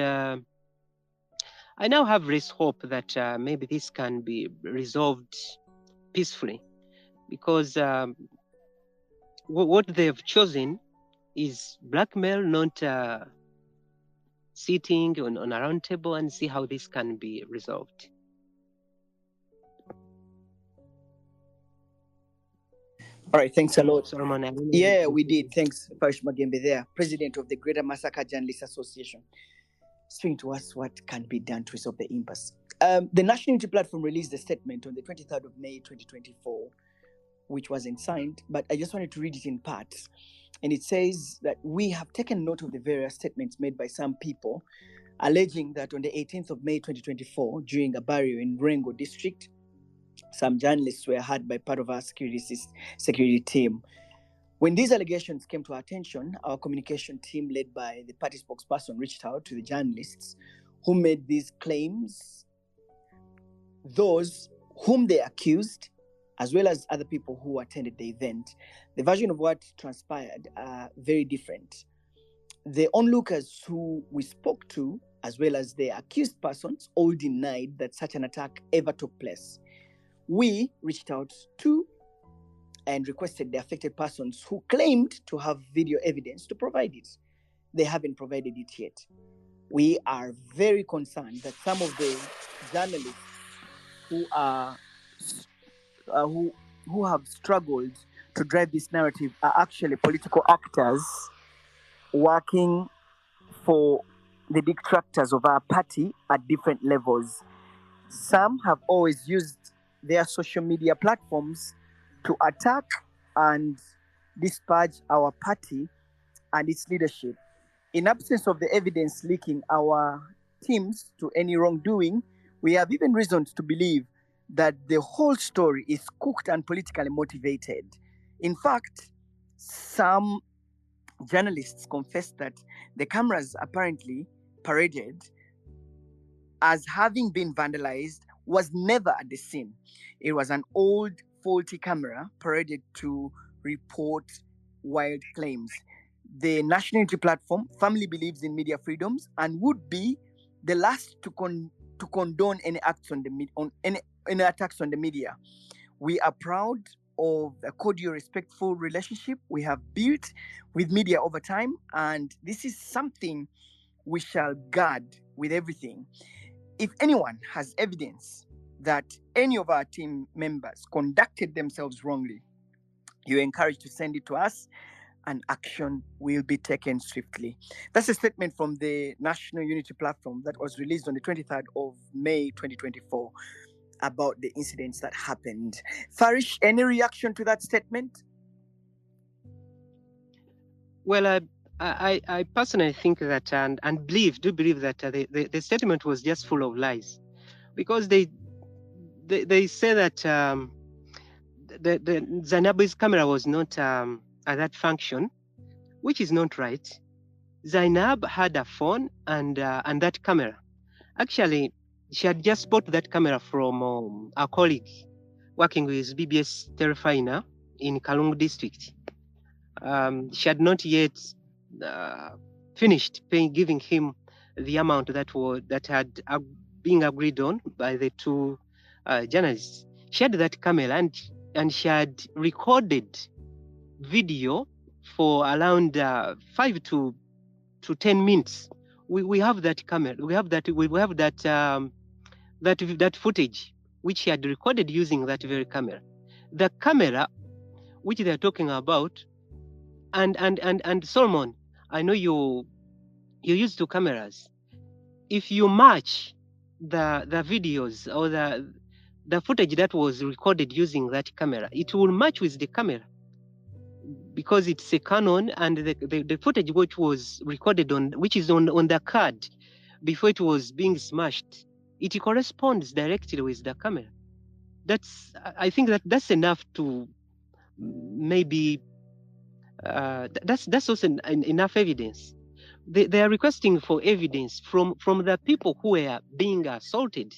I now have this hope that maybe this can be resolved peacefully, because what they've chosen is blackmail, not sitting on a round table and see how this can be resolved. All right, thanks a lot. Solomon, Yeah, we did. Thanks, Farish Magembe there, president of the Greater Masaka Journalists Association, speaking to us what can be done to resolve the impasse. The National Unity Platform released a statement on the 23rd of May 2024, which wasn't signed, but I just wanted to read it in parts. And it says that we have taken note of the various statements made by some people alleging that on the 18th of May 2024, during a burial in Rengo district, some journalists were hurt by part of our security team. When these allegations came to our attention, our communication team, led by the party spokesperson, reached out to the journalists who made these claims, those whom they accused, as well as other people who attended the event. The version of what transpired are very different. The onlookers who we spoke to, as well as the accused persons, all denied that such an attack ever took place. We reached out to and requested the affected persons who claimed to have video evidence to provide it. They haven't provided it yet. We are very concerned that some of the journalists who are who have struggled to drive this narrative are actually political actors working for the detractors of our party at different levels. Some have always used their social media platforms to attack and disparage our party and its leadership. In absence of the evidence linking our teams to any wrongdoing, we have even reasons to believe that the whole story is cooked and politically motivated. In fact, some journalists confessed that the cameras apparently paraded as having been vandalized was never at the scene. It was an old faulty camera paraded to report wild claims. The National Unity Platform firmly believes in media freedoms and would be the last to condone any acts on any attacks on the media. We are proud of the cordial, respectful relationship we have built with media over time, and this is something we shall guard with everything. If anyone has evidence that any of our team members conducted themselves wrongly, you're encouraged to send it to us and action will be taken swiftly. That's a statement from the National Unity Platform that was released on the 23rd of May 2024 about the incidents that happened. Farish, any reaction to that statement? Well, I personally think that and do believe that the statement was just full of lies, because they say that the Zainabu's camera was not at that function, which is not right. Zainab had a phone and that camera. Actually, she had just bought that camera from a colleague working with BBS Terefina in Kalungu district. She had not yet finished giving him the amount that had been agreed on by the two journalist. She had that camera and she had recorded video for around 5 to 10 minutes. We have that camera. We have that. That footage which she had recorded using that very camera. The camera which they're talking about, and Solomon, I know you're used to cameras. If you match the videos or the footage that was recorded using that camera, it will match with the camera because it's a Canon, and the footage which was recorded which is on the card before it was being smashed, it corresponds directly with the camera. I think that's enough to maybe that's also enough evidence. They are requesting for evidence from the people who were being assaulted,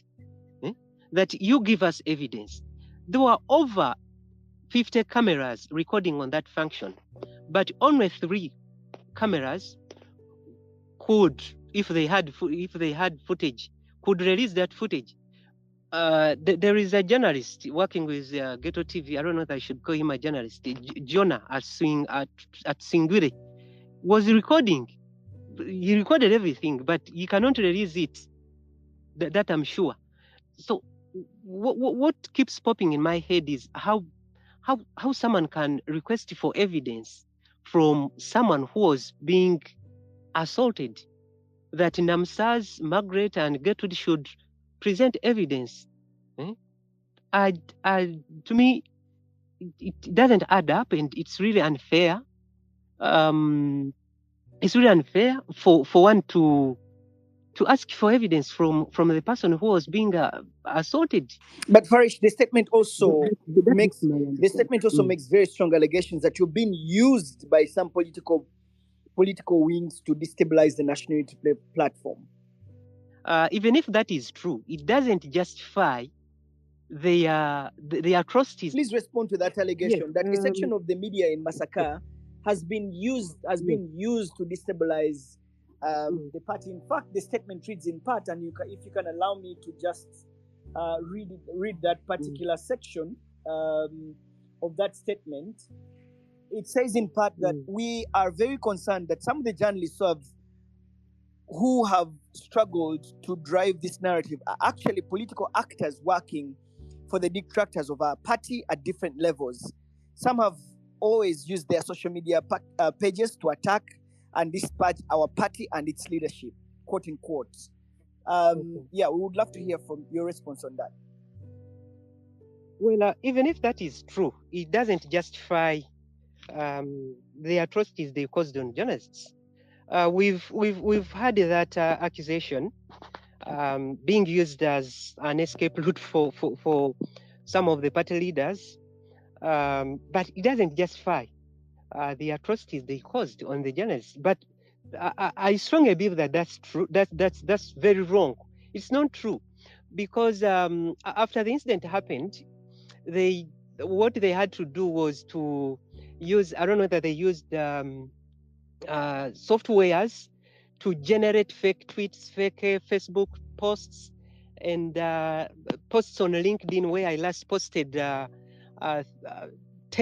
that you give us evidence. There were over 50 cameras recording on that function, but only 3 cameras could, if they had footage, could release that footage. There is a journalist working with Ghetto TV. I don't know if I should call him a journalist. Jonah at Singwire was recording. He recorded everything, but he cannot release it. That I'm sure. So what keeps popping in my head is how someone can request for evidence from someone who was being assaulted, that Namsaz, Margaret, and Gertrude should present evidence. To me, it doesn't add up, and it's really unfair. It's really unfair for one to ask for evidence from the person who was being assaulted. But Farish, the statement also makes very strong allegations that you've been used by some political wings to destabilize the national unity platform. Even if that is true, it doesn't justify the atrocities. Please respond to that allegation that a section of the media in Masaka has been used to destabilize the party. In fact, the statement reads in part, and if you can allow me to just read that particular section of that statement. It says in part that we are very concerned that some of the journalists who have struggled to drive this narrative are actually political actors working for the detractors of our party at different levels. Some have always used their social media pages to attack and dispatch our party and its leadership, quote unquote. Yeah, we would love to hear from your response on that. Well, even if that is true, it doesn't justify the atrocities they caused on journalists. We've had that accusation being used as an escape route for some of the party leaders, but it doesn't justify the atrocities they caused on the journalists. But I strongly believe that that's true. That's very wrong. It's not true, because after the incident happened, what they had to do was to use, I don't know that they used softwares to generate fake tweets, fake Facebook posts, and posts on LinkedIn, where I last posted 10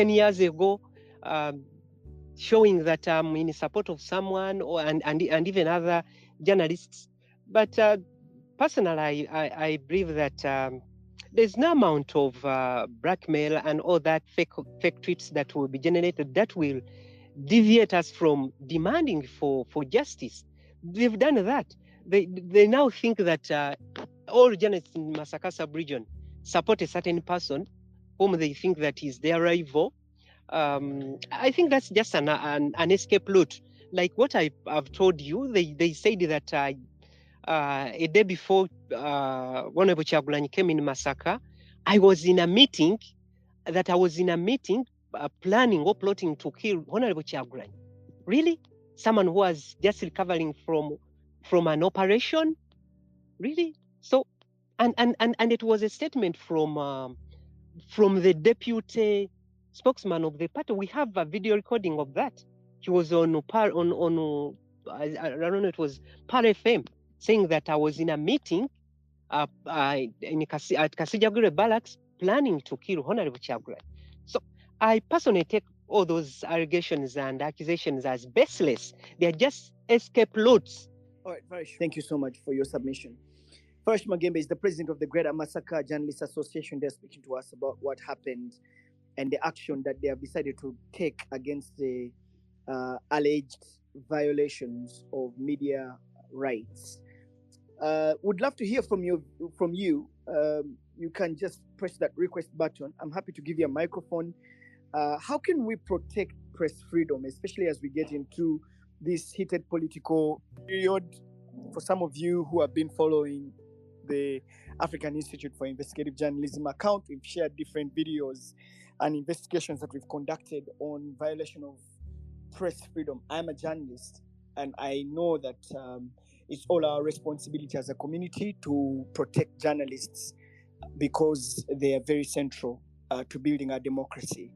years ago, showing that I'm in support of someone, and even other journalists. But personally, I believe that there's no amount of blackmail and all that fake tweets that will be generated that will deviate us from demanding for justice. They've done that. They now think that all journalists in Masaka sub-region support a certain person whom they think that is their rival. I think that's just an escape route. Like what I've told you, they said that a day before Honorable Kyagulanyi came in Masaka, I was in a meeting planning or plotting to kill Honorable Kyagulanyi. Really? Someone who was just recovering from an operation? Really? So, and it was a statement from the deputy spokesman of the party. We have a video recording of that. He was on I don't know, it was Par FM, saying that I was in a meeting at Kasijagure Barracks planning to kill Honorable Kyagulanyi. So I personally take all those allegations and accusations as baseless. They are just escape routes. All right, Farish, thank you so much for your submission. Farish Magembe is the president of the Greater Masaka Journalists Association. They're speaking to us about what happened and the action that they have decided to take against the alleged violations of media rights. Would love to hear from you. You can just press that request button. I'm happy to give you a microphone. How can we protect press freedom, especially as we get into this heated political period? For some of you who have been following the African Institute for Investigative Journalism account, we've shared different videos and investigations that we've conducted on violation of press freedom. I'm a journalist, and I know that it's all our responsibility as a community to protect journalists because they are very central to building our democracy.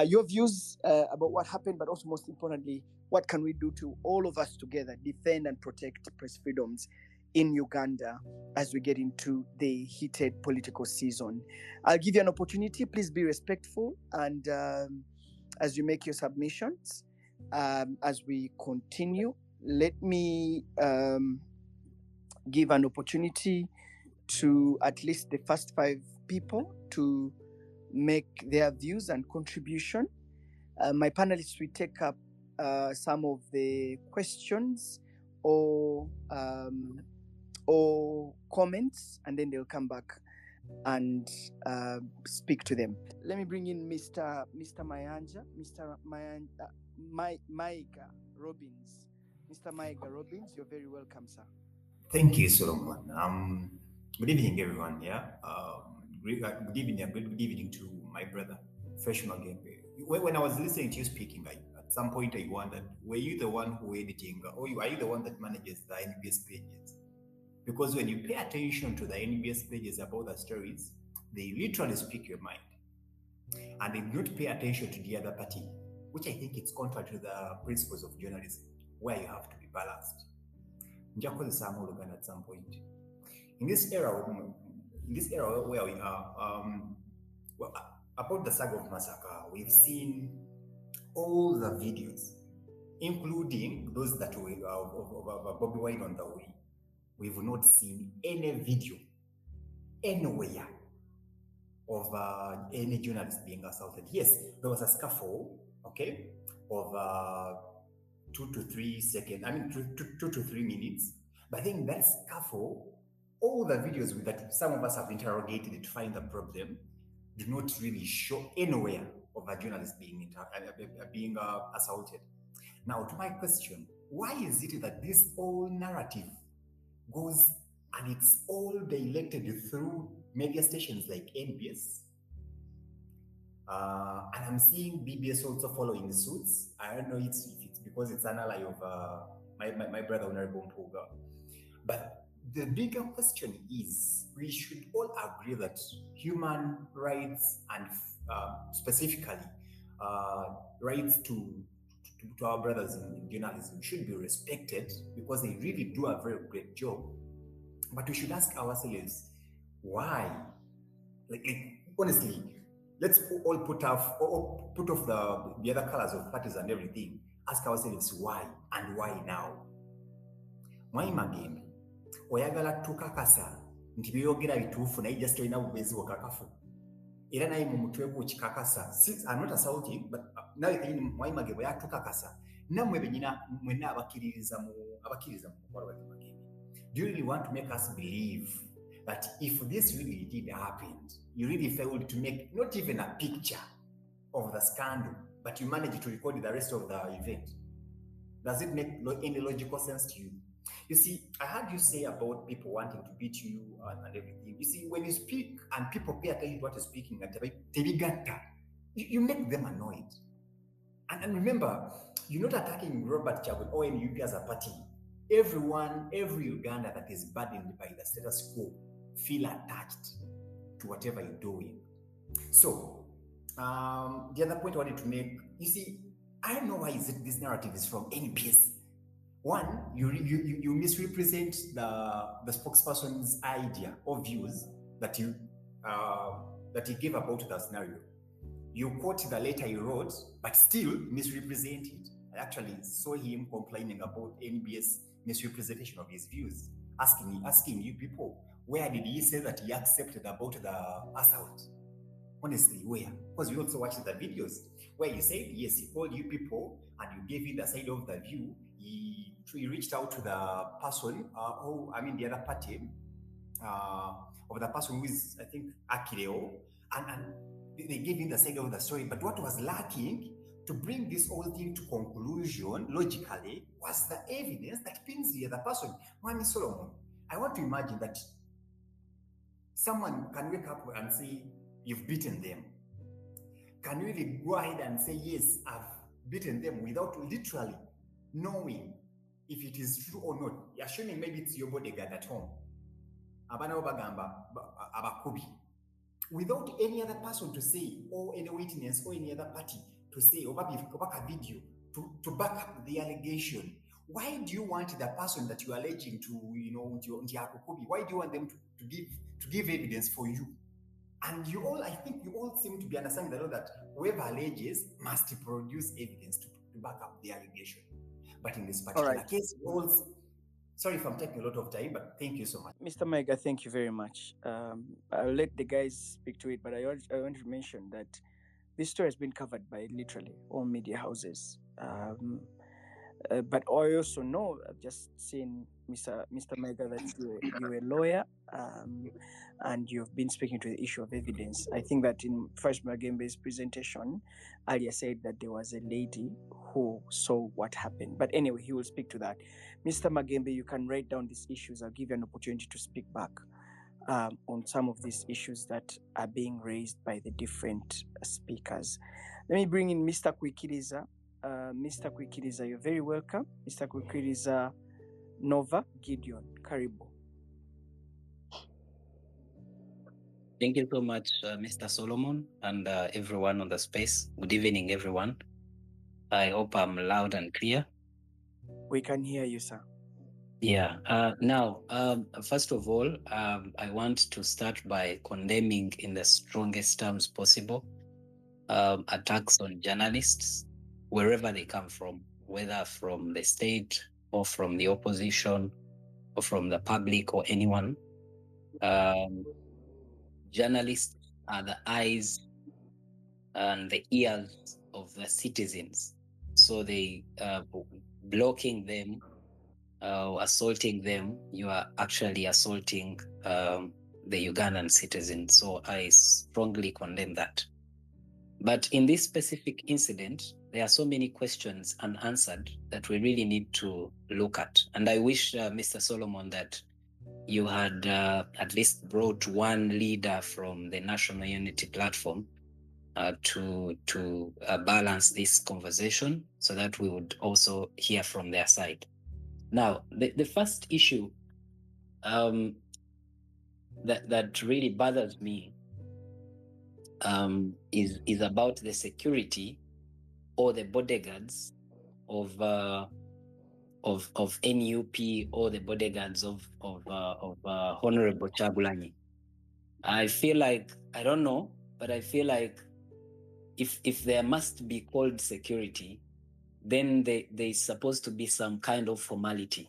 Your views about what happened, but also most importantly, what can we do to all of us together defend and protect press freedoms in Uganda as we get into the heated political season? I'll give you an opportunity. Please be respectful, and as you make your submissions, as we continue, let me give an opportunity to at least the first 5 people to make their views and contribution. My panelists will take up some of the questions or comments, and then they'll come back and speak to them. Let me bring in Mr. Mayanja, Mr. Maiga Robbins. Mr. Maiga Robbins, you're very welcome, sir. Thank you, Solomon. Good evening, everyone. Yeah. Good evening to my brother, Farish Magembe. When I was listening to you speaking, at some point I wondered, were you the one who editing, or are you the one that manages the NBS pages? Because when you pay attention to the NBS pages about the stories, they literally speak your mind, and they don't pay attention to the other party, which I think it's contrary to the principles of journalism, where you have to be balanced. At some point, in this era where we are, about the saga of Masaka, we've seen all the videos, including those that were of Bobby Wine on the way. We've not seen any video anywhere of any journalist being assaulted. Yes, there was a scuffle, okay, of 2 to 3 seconds, 2 to 3 minutes. But I think that scuffle, all the videos that some of us have interrogated to find the problem, do not really show anywhere of a journalist being assaulted. Now, to my question, why is it that this whole narrative goes and it's all directed through media stations like NBS? And I'm seeing BBS also following suits. I don't know if it's because it's an ally of my brother, Honorable Mpuga. But the bigger question is, we should all agree that human rights and specifically rights to our brothers in journalism should be respected, because they really do a very great job. But we should ask ourselves, why? Honestly, let's all put off the other colors of parties and everything. Ask ourselves why, and why now? Mwai Magembe, oyagala tukakasa nti byogera bituufu naye just olina bubezi bukakafu. Era naye mu mutwe gwo kikakasa. I'm not assaulting, but nawe kayini Mwai Magembe yatukakasa. Namwe benyina mwenna abakiririza mu mukwalo gwa Magembe. Do you really want to make us believe that if this really did happen, you really failed to make not even a picture of the scandal, but you managed to record the rest of the event? Does it make any logical sense to you? You see, I heard you say about people wanting to beat you and everything. You see, when you speak and people pay attention to what you're speaking, you make them annoyed. And remember, you're not attacking Robert Kyagulanyi or NUP as a party. Every Uganda that is burdened by the status quo feel attached to whatever you're doing. So, the other point I wanted to make, you see, I don't know why this narrative is from NBS. One, you misrepresent the spokesperson's idea or views that he gave about the scenario. You quote the letter he wrote, but still misrepresent it. I actually saw him complaining about NBS misrepresentation of his views, asking you people, where did he say that he accepted about the assault? Honestly, where? Because we also watched the videos where you said, yes, he called you people and you gave him the side of the view. He reached out to the person, the other party, of the person who is, I think, Akireo, and they gave him the side of the story. But what was lacking to bring this whole thing to conclusion logically was the evidence that pins the other person. Mwami Solomon, I want to imagine that someone can wake up and say, you've beaten them. Can you really go ahead and say, yes, I've beaten them without literally knowing if it is true or not? Assuming maybe it's your bodyguard at home. Without any other person to say, or any witness, or any other party to say, or maybe a video to back up the allegation. Why do you want the person that you are alleging to, why do you want them to give evidence for you? And I think you all seem to be understanding that whoever alleges must produce evidence to back up the allegation. But in this particular case, sorry if I'm taking a lot of time, but thank you so much. Mr. Mega, thank you very much. I'll let the guys speak to it, but I want to mention that this story has been covered by literally all media houses. But I also know, I've just seen, Mr. Mega, that you're a lawyer, and you've been speaking to the issue of evidence. I think that in Farish Magembe's presentation, earlier said that there was a lady who saw what happened. But anyway, he will speak to that. Mr. Magembe, you can write down these issues. I'll give you an opportunity to speak back on some of these issues that are being raised by the different speakers. Let me bring in Mr. Kwikiriza. Mr. Kwikiriza, you're very welcome. Mr. Kwikiriza Nova Gideon, Karibu. Thank you so much, Mr. Solomon, and everyone on the space. Good evening, everyone. I hope I'm loud and clear. We can hear you, sir. Yeah. Now, first of all, I want to start by condemning in the strongest terms possible attacks on journalists, wherever they come from, whether from the state or from the opposition or from the public or anyone. Journalists are the eyes and the ears of the citizens. So they blocking them, assaulting them, you are actually assaulting the Ugandan citizens. So I strongly condemn that. But in this specific incident, there are so many questions unanswered that we really need to look at. And I wish, Mr. Solomon, that you had at least brought one leader from the National Unity Platform to balance this conversation so that we would also hear from their side. Now, the first issue that really bothers me is about the security or the bodyguards of NUP or the bodyguards of Honorable Kyagulanyi. I feel like, I don't know, but I feel like if there must be called security, then there's supposed to be some kind of formality.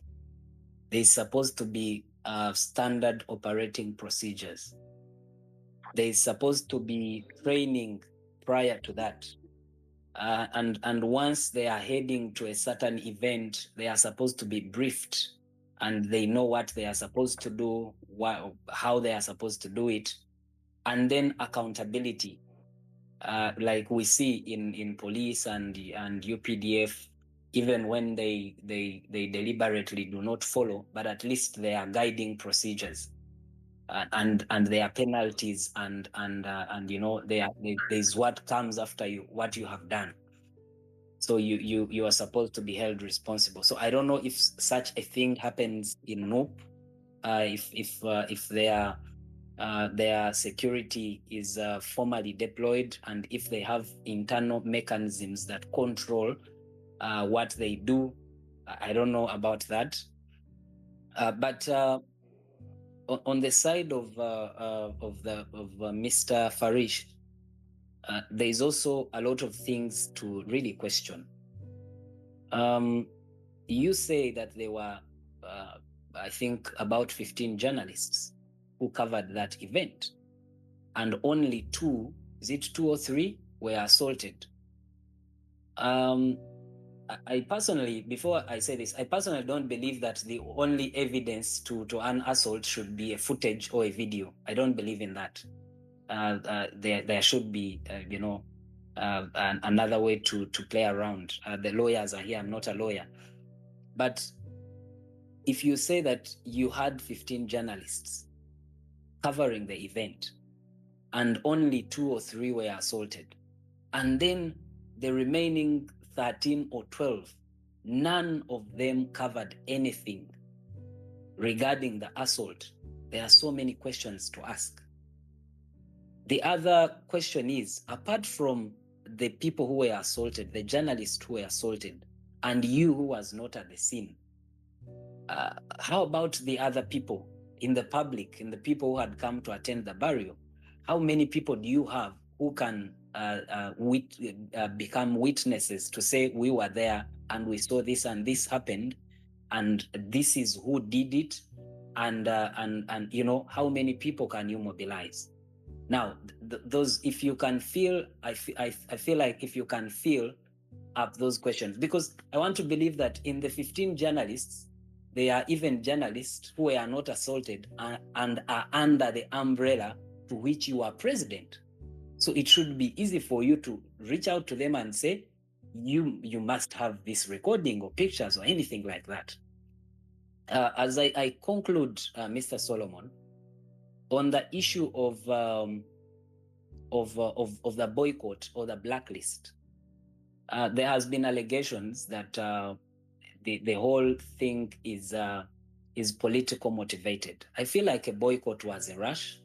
There's supposed to be standard operating procedures. There's supposed to be training prior to that. And once they are heading to a certain event, they are supposed to be briefed and they know what they are supposed to do, how they are supposed to do it, and then accountability. Like we see in police and UPDF, even when they deliberately do not follow, but at least they are guiding procedures. And there are penalties and there's what comes after what you have done. So you are supposed to be held responsible. So I don't know if such a thing happens in NUP, if their security is formally deployed, and if they have internal mechanisms that control what they do, I don't know about that. But on the side of Mr. Farish, there is also a lot of things to really question. You say that there were, I think, about 15 journalists who covered that event, and only 2, is it 2 or 3, were assaulted. I personally, before I say this, I personally don't believe that the only evidence to an assault should be a footage or a video. I don't believe in that. There should be, another way to play around. The lawyers are here. I'm not a lawyer. But if you say that you had 15 journalists covering the event and only 2 or 3 were assaulted, and then the remaining 13 or 12, none of them covered anything regarding the assault, there are so many questions to ask. The other question is, apart from the people who were assaulted, the journalists who were assaulted, and you who was not at the scene, how about the other people in the public, in the people who had come to attend the burial? How many people do you have who can become witnesses to say we were there and we saw this and this happened, and this is who did it, and how many people can you mobilize? Now, those, if you can feel, I feel like if you can fill up those questions, because I want to believe that in the 15 journalists, there are even journalists who are not assaulted and are under the umbrella to which you are president. So it should be easy for you to reach out to them and say, you must have this recording or pictures or anything like that. As I conclude, Mr. Solomon, on the issue of the boycott or the blacklist, there has been allegations that the whole thing is political motivated. I feel like a boycott was a rush.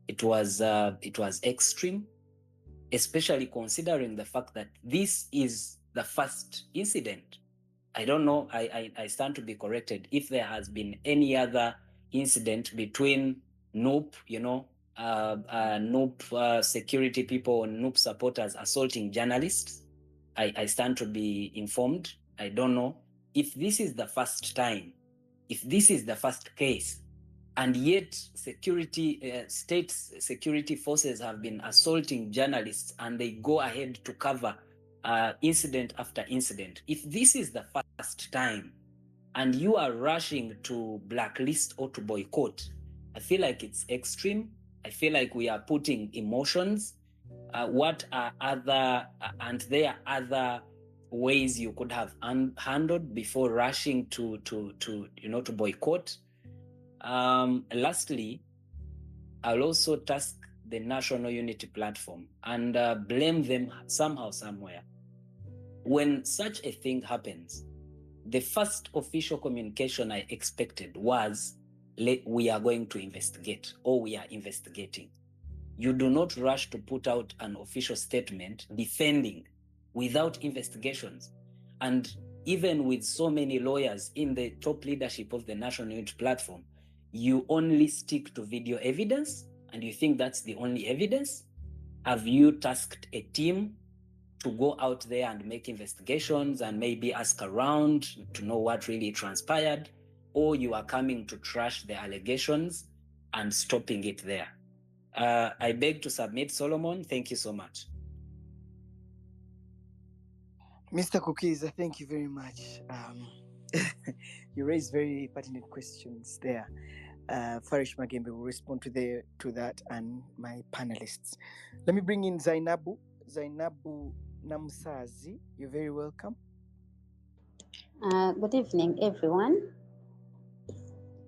It was extreme, especially considering the fact that this is the first incident. I don't know, I stand to be corrected if there has been any other incident between NUP, NUP security people, NUP supporters assaulting journalists. I stand to be informed. I don't know if this is the first time, if this is the first case, and yet state security forces have been assaulting journalists and they go ahead to cover incident after incident. If this is the first time and you are rushing to blacklist or to boycott, I feel like it's extreme. I feel like we are putting emotions. What are other, and there are other ways you could have handled before rushing to boycott. Lastly, I'll also task the National Unity Platform and blame them somehow, somewhere. When such a thing happens, the first official communication I expected was, we are going to investigate, or we are investigating. You do not rush to put out an official statement defending without investigations. And even with so many lawyers in the top leadership of the National Unity Platform, you only stick to video evidence, and you think that's the only evidence? Have you tasked a team to go out there and make investigations and maybe ask around to know what really transpired? Or you are coming to trash the allegations and stopping it there? I beg to submit, Solomon. Thank you so much. Mr. Kukiza, thank you very much. You raised very pertinent questions there. Farish Magembe will respond to that, and my panelists. Let me bring in Zainabu Namsazi. You're very welcome. Good evening, everyone.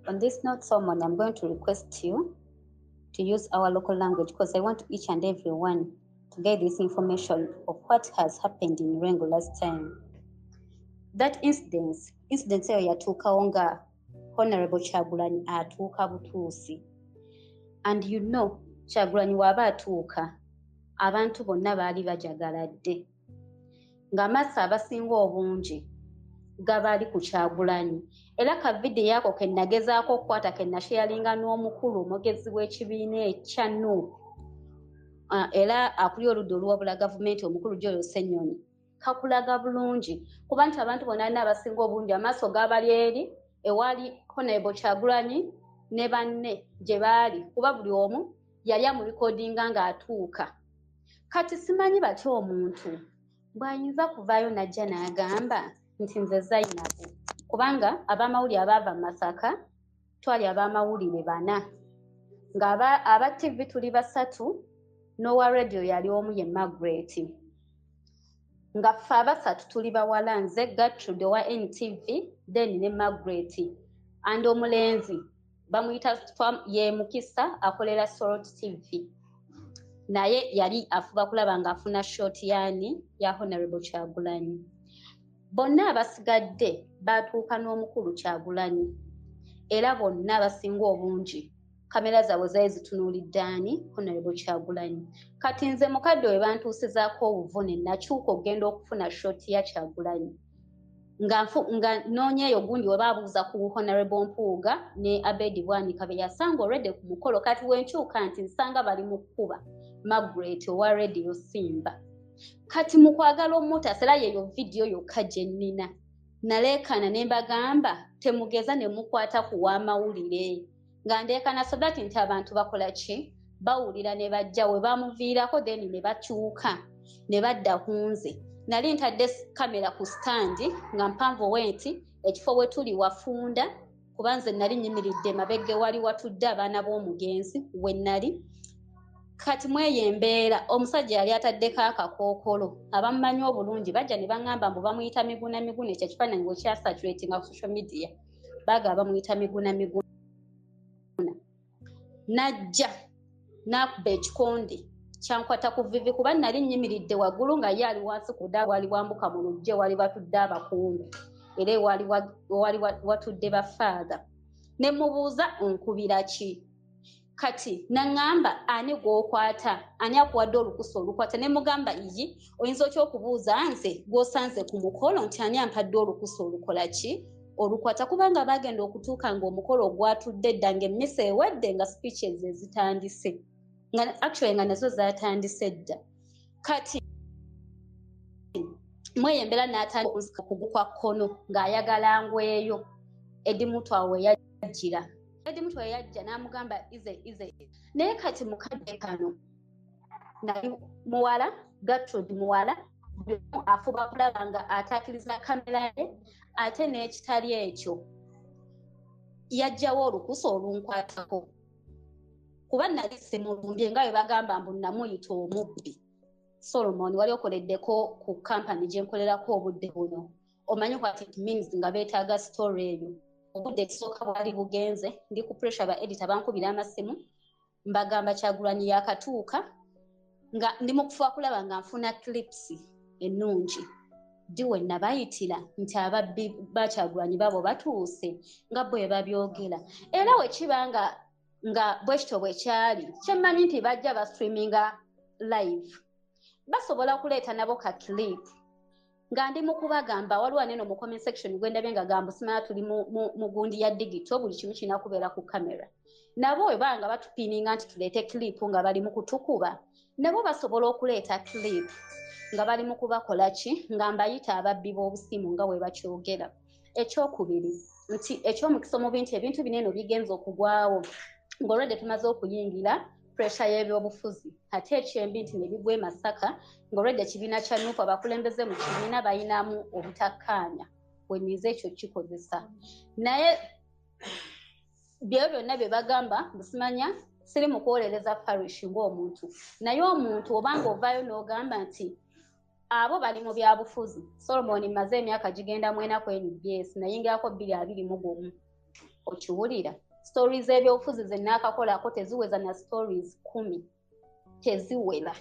On this note, Solomon, I'm going to request you to use our local language because I want each and everyone to get this information of what has happened in Rengo last time. That incident eyo yatuukawo nga Honorable Kyagulanyi atuuka butuusi. And you know, Kyagulanyi waba atuuka, abantu bonna baali bajagaladde. Ng'amaaso abasinga obungi gabali ku Kyagulanyi. Era ka video yako ke nagezaako okukwata ke nasharinga n'omukulu omugezi w'ekibiina ekya NUP era akuli oludda oluwabula gavumenti omukulu Joel Ssenyonyi kakulaga bulungi kuba nti abantu bonna abasinga obungi amaaso gabali eri ewali Honorable Kyagulanyi ne banne gye baali kuba buli omu yali amulikodinga ng'atuuka. Kati simanyi batya omuntu bw'ayinza kuvaayo najja n'agamba nti nze Zainabu kubanga ab'amawulire abaava Masaka twali ab'amawulire 4 ng'aba TV tuli 3 n'owa radio yali omu ye Margaret nga ffe abasatu tuli bawala nze Gertrude owa NTV then ne Margaret and omulenzi bamuyita ye Mukisa akolera Salt TV naye yali afuba kulaba ng'afuna short yani ya Honorable Kyagulanyi. Bonna abasigadde batuuka n'omukulu Kyagulanyi era bonna abasinga obungi kamera zaabwe zaali zitunuulidde ani Honorable Kyagulanyi. Kati nze mukadde we bantuusizaako obuvune nakyuka okugenda okufuna short ya Kyagulanyi nga noonyeeyo gundi we baabuuza ku Honorable Mpuuga ne Abedi Bwanika be yasanga already ku mukolo. Kati wenkyuka nti nsanga bali mu kkuba Margaret owa Radio Simba. Kati mu kwagala omuta sera yeyo video yokka gye nnina naleekana ne mbagamba temugeza ne mukwata ku w'amawulire nga ndeekana so that nti abantu bakola ki bawulira ne bajja we bamuviirako then ne bakyuka ne badda ku nze. Nali ntadde kamera ku standi nga mpanvu wenti ekifo we tuli wafunda kuba nze nali nyimiridde mabegge wali watudde abaana b'omugenzi we nali. Kati mweyo embeera omusajja yali ataddeko akakookolo abamumanyi obulungi bajja ne baŋŋamba mbu bamuyita Miguna Miguna ekyo ekifaananyi bwe kyasaturatinga ku social media baga bamuyita Miguna Miguna. Najja n'akuba ekikonde kyankwata ku vivi kuba nali nyimiridde waggulu nga ye ali wansi ku dda wali wambuka mu lugje wali watudde abakungu era wali watudde bafaaga ne mubuuza onkubira ki. Kati naŋŋamba ani gw'okwata ani akuwadde olukusa olukwata ne mugamba iyi oyinza otya okubuuza nze gw'osanze ku mukolo nti ani ampadde olukusa olukola ki olukwata kubanga bagenda okutuuka ng'omukolo gwatudde dda ng'emmisa ewedde nga speeches ezitandise nga actually nga nazo zaatandise dda. Kati mweyo embeera n'atandika okugwa kwa kkono ng'ayagala ngweyo Edimutwa we yajjira. Edimutwa yajja n'amugamba ize naye kati mukadde kano nali muwala Gertrude muwala afuba kulaba nga ataakiriza kamera ye ate n'ekitali ekyo yajjawo olukusa olunkwatako kuba nali simulumbye nga bwe bagamba mbu namuyita omubbi. Solomon wali okoleddeko ku kampani gye nkolerako obudde buno omanyi what it means nga beetaaga story eyo. Obudde ekisooka bwali bugenze ndi ku pressure ba editor bankubira amasimu mbagamba Kyagulanyi yakatuuka nga ndi mu kufuba kulaba nga nfuna clips ennungi ddi we nabayitira nti ababbi ba Kyagulanyi babo batuuse nga bwe babyogera era we kiba nga bwe kityo bwe kyali kyemmanyi nti bajja bastreaminga live basobola kuleeta nabo ka clip nga ndi mu kubagamba waliwo neno mu comment section gwendabye nga gamba simala tuli mu gundi ya digital buli kimu kirina kubeera ku kamera nabo we banga batupininga nti tuleete clip nga bali mu kutukuba nabo basobola okuleeta clip nga bali mu kubakola ki nga mbayita ababbi b'obusimu nga bwe bakyogera. Ekyokubiri nti ekyomukisa omubi nti ebintu binene bigenza okugwawo ng'olwedde tumaze okuyingira pressure y'ebyobufuzi ate ekyembi nti ne bigwa Masaka ng'olwedde ekibiina kya NUP abakulembeze mu kibiina bayinamu obutakkaanya bwenyiza ekyo kikozesa naye byo byonna bye bagamba busimanya siri mu kwolereza Farish ng'omuntu naye omuntu obanga ovaayo n'ogamba nti abo bali mu byabufuzi. Solomon maze emyaka gigenda 4 ku NBS nayingirako 2021 okiwulira stories ebyobufuzi ze naakakolako teziweza na stories 10 teziwera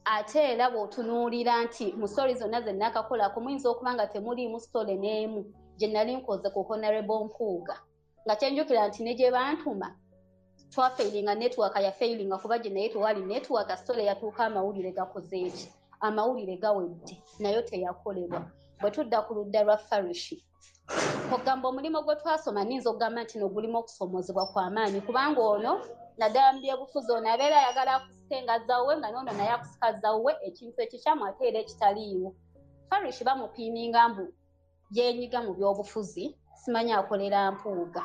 ate era bw'otunuulira nti mu stories zonna ze naakakolako muyinza okuba nga temuliimu story n'emu gye nali nkoze ku Honorable Mpuuga nga kyenjukira nti ne gye bantuma twafeiringa network ya failinga kuba gye naye tewali network story yatuuka amawulire gakoze eki amawulire gawedde nayo teyakolebwa bwe tudda ku ludda lwa Farish ogamba omulimu gwe twasoma ninza okugamba nti nogulimu okusoomozebwa kw'amaanyi kubanga ono naddala mu byobufuzi ono abeera ayagala akusikenga zawwe nga n'ono naye akusika zawwe ekintu ekikyamu ate era ekitaliiwo. Farish bamupiininga mbu yeenyiga mu byobufuzi simanyi akolera mpuuga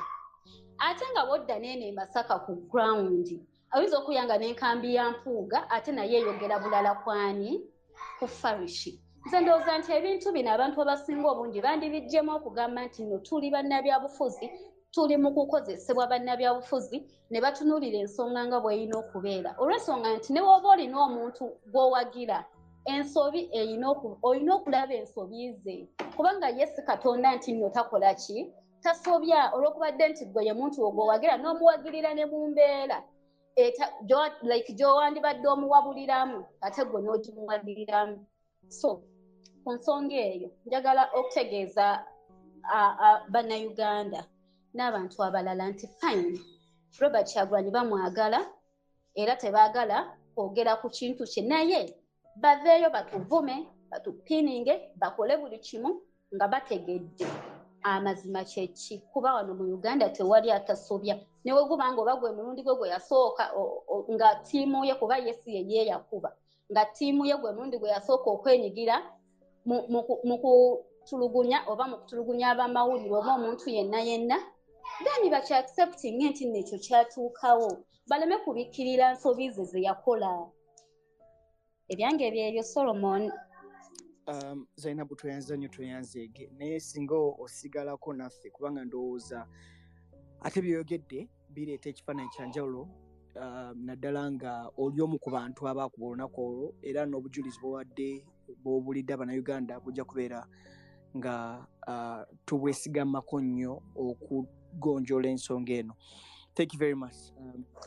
ate nga bwodda neene Masaka ku ground ayinza okuyanga n'enkambi ya mpuuga ate naye eyogera bulala kwani ku Farish. Nze ndowooza nti ebintu bino abantu abasinga obungi bandibijjemu okugamba nti nno tuli bannabyabufuzi tuli mu kukozesebwa bannabyabufuzi ne batunuulira ensonga nga bw'erina okubeera olw'ensonga nti ne bw'oba olina omuntu gw'owagira ensobi olina okulaba ensobi ze kubanga ye si Katonda nti nno takola ki tasobya olw'okubadde nti gwe ye muntu ogw'owagira n'omuwagirira ne mu mbeera gy'owandibadde omuwabuliramu ate gwe n'ogimuwagiriramu. So ku nsonga eyo njagala okutegeeza bannayuganda n'abantu abalala nti fine Robert Kyagulanyi bamwagala era tebaagala kwogera ku kintu kye naye baveeyo batuvume batupiininge bakole buli kimu nga bategedde amazima kyeki kuba wano mu Uganda tewali atasobya newe guba nga oba gwe mulundi gwe yasooka nga ttiimu ye kuba yesi ye yakuba nga ttiimu ye gwe mulundi gwe yasooka okwenyigira mu kutulugunya oba mu kutulugunya abamawulire oba omuntu yenna then baki accepting nti nekyo kyatuukawo baleme kubikkirira nsobi ze yakola. Ebyange byebyo Solomon. Zainabu tweyanze nnyo tweyanzeege naye singa osigalako naffe kubanga ndowooza ate byeyogedde bireeta ekifaananyi kyanjawulo naddala nga oli omu ku bantu abaakuba olunaku olwo era n'obujulizi bw'obulidde Abannayuganda bujja kubeera nga tubwesigamako nnyo okugonjoola ensonga eno. Thank you very much.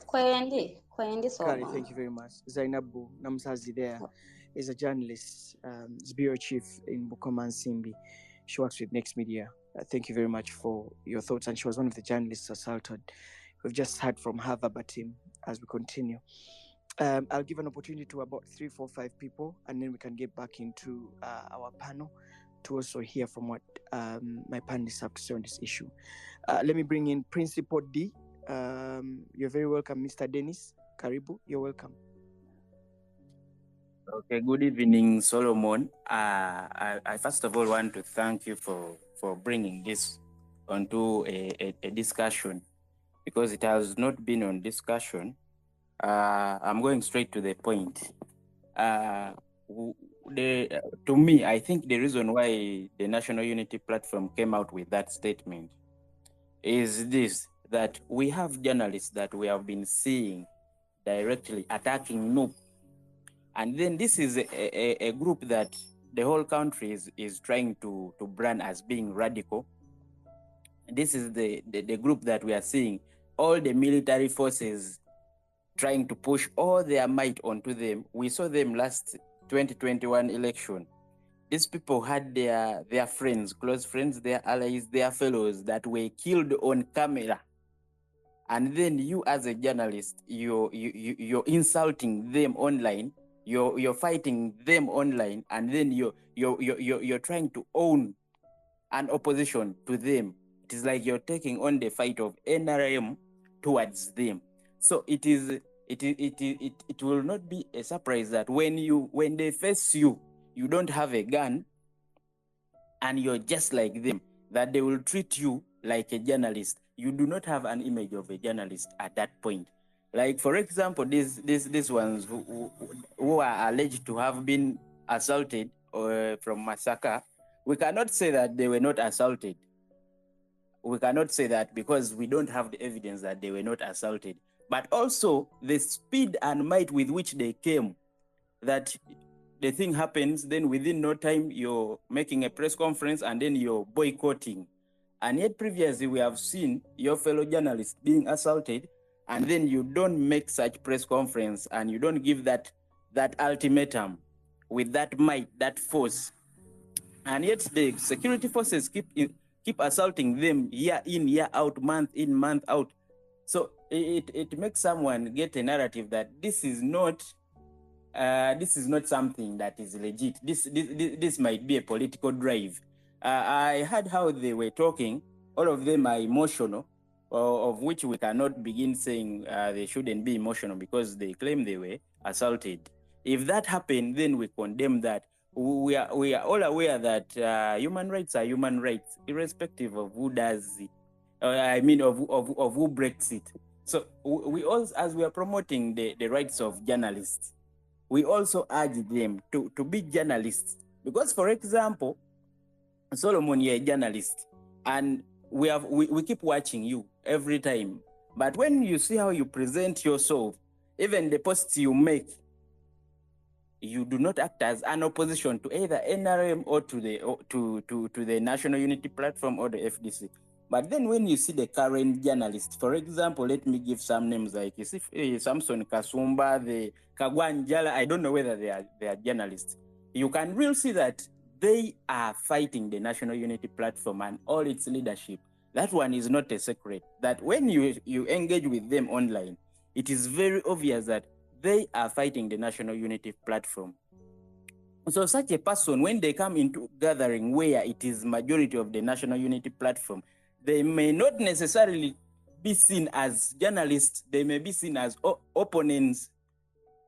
Kwendi Kale, thank you very much. Zainabu Namusazi there is a journalist, bureau chief in Bukoma Nsimbi. She works with Next Media. Thank you very much for your thoughts. And she was one of the journalists assaulted. We've just heard from her verbatim as we continue. I'll give an opportunity to about 3, 4, 5 people, and then we can get back into our panel to also hear from what my panelists have to say on this issue. Let me bring in Principal D. You're very welcome, Mr. Dennis. Karibu, you're welcome. Okay, good evening, Solomon. I first of all want to thank you for bringing this onto a discussion because it has not been on discussion. I'm going straight to the point. To me, I think the reason why the National Unity Platform came out with that statement is this, that we have journalists that we have been seeing directly attacking NUP. And then this is a group that the whole country is trying to brand as being radical. This is the group that we are seeing all the military forces trying to push all their might onto them. We saw them last 2021 election. These people had their friends, close friends, their allies, their fellows that were killed on camera. And then you as a journalist, you're insulting them online. You're fighting them online, and then you're trying to own an opposition to them. It is like you're taking on the fight of NRM towards them. So it will not be a surprise that when they face you, you don't have a gun, and you're just like them, that they will treat you like a journalist. You do not have an image of a journalist at that point. Like, for example, these ones who are alleged to have been assaulted from Masaka, we cannot say that they were not assaulted. We cannot say that because we don't have the evidence that they were not assaulted. But also the speed and might with which they came, that the thing happens, then within no time you're making a press conference and then you're boycotting. And yet previously we have seen your fellow journalists being assaulted, and then you don't make such press conference and you don't give that ultimatum with that might, that force. And yet the security forces keep assaulting them year in, year out, month in, month out. So it makes someone get a narrative that this is not this is not something that is legit. This might be a political drive. I heard how they were talking. All of them are emotional, of which we cannot begin saying they shouldn't be emotional because they claim they were assaulted. If that happened, then we condemn that. We are all aware that human rights are human rights, irrespective of who does it. Of who breaks it. So we also, as we are promoting the rights of journalists, we also urge them to be journalists. Because, for example, Solomon, you're a journalist, and we keep watching you every time. But when you see how you present yourself, even the posts you make, you do not act as an opposition to either NRM or to the National Unity Platform or the FDC. But then when you see the current journalists, for example, let me give some names like Samson Kasumba, the Kagwanjala, I don't know whether they are journalists. You can really see that they are fighting the National Unity Platform and all its leadership. That one is not a secret. That when you engage with them online, it is very obvious that they are fighting the National Unity Platform. So such a person, when they come into gathering where it is majority of the National Unity Platform, they may not necessarily be seen as journalists, they may be seen as opponents.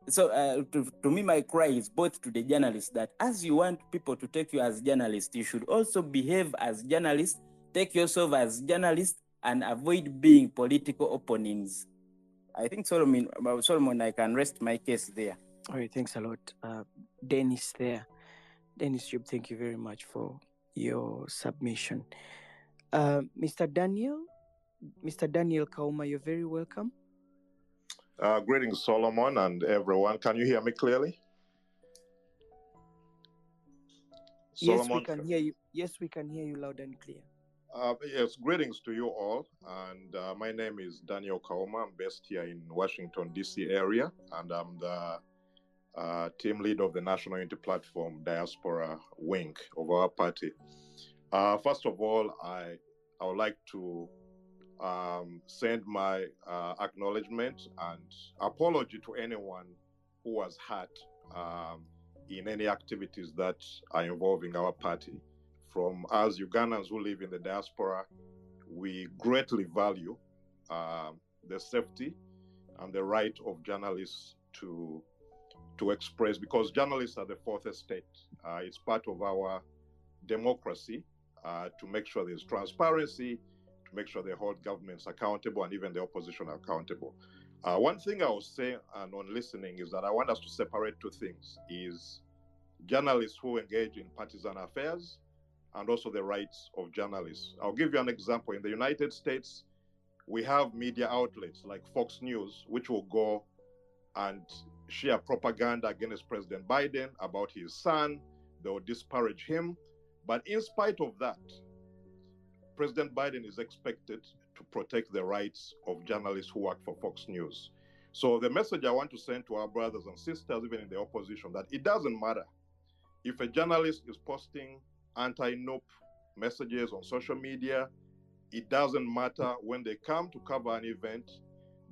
So to me, my cry is both to the journalists that as you want people to take you as journalists, you should also behave as journalists, take yourself as journalists, and avoid being political opponents. I think, Solomon, I can rest my case there. All right, thanks a lot. Dennis there. Dennis Job, thank you very much for your submission. Mr. Daniel Kauma, you're very welcome. Greetings, Solomon and everyone. Can you hear me clearly? Yes, Solomon? We can hear you. Yes, we can hear you loud and clear. Yes, greetings to you all. And my name is Daniel Kauma. I'm based here in Washington, D.C. area, and I'm the team lead of the National Unity Platform Diaspora Wing of our party. First of all, I would like to send my acknowledgement and apology to anyone who was hurt in any activities that are involving our party. From us Ugandans who live in the diaspora, we greatly value the safety and the right of journalists to express, because journalists are the fourth estate. It's part of our democracy to make sure there's transparency, to make sure they hold governments accountable and even the opposition accountable. One thing I will say and on listening is that I want us to separate two things, is journalists who engage in partisan affairs and also the rights of journalists. I'll give you an example. In the United States, we have media outlets like Fox News, which will go and share propaganda against President Biden about his son. They will disparage him. But in spite of that, President Biden is expected to protect the rights of journalists who work for Fox News. So the message I want to send to our brothers and sisters, even in the opposition, that it doesn't matter if a journalist is posting anti-NUP messages on social media. It doesn't matter when they come to cover an event,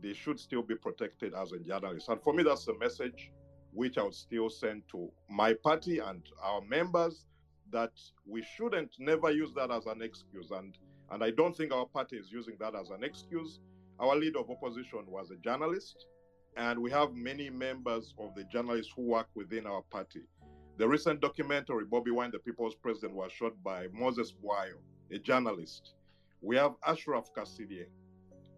they should still be protected as a journalist. And for me, that's a message which I would still send to my party and our members, that we shouldn't never use that as an excuse. And I don't think our party is using that as an excuse. Our leader of opposition was a journalist, and we have many members of the journalists who work within our party. The recent documentary, Bobi Wine, the People's President, was shot by Moses Bwayo, a journalist. We have Ashraf Kassidye,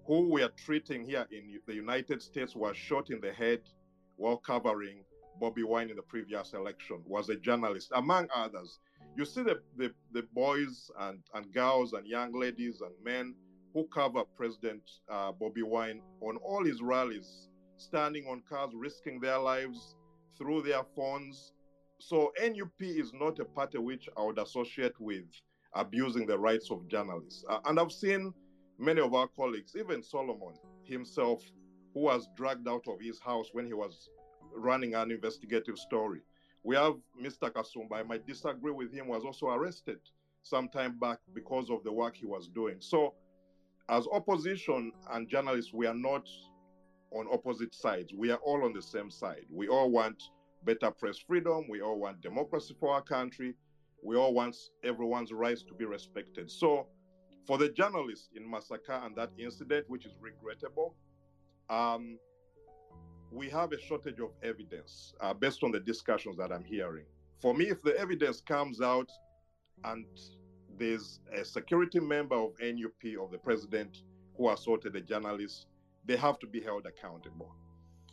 who we are treating here in the United States, was shot in the head while covering Bobi Wine in the previous election, was a journalist, among others. You see the boys and girls and young ladies and men who cover President Bobi Wine on all his rallies, standing on cars, risking their lives through their phones. So NUP is not a party which I would associate with abusing the rights of journalists. And I've seen many of our colleagues, even Solomon himself, who was dragged out of his house when he was running an investigative story. We have Mr. Kasumba, I might disagree with him, was also arrested some time back because of the work he was doing. So as opposition and journalists, we are not on opposite sides. We are all on the same side. We all want better press freedom. We all want democracy for our country. We all want everyone's rights to be respected. So for the journalists in Masaka and that incident, which is regrettable, we have a shortage of evidence based on the discussions that I'm hearing. For me, if the evidence comes out and there's a security member of NUP, of the president, who assaulted a journalist, they have to be held accountable.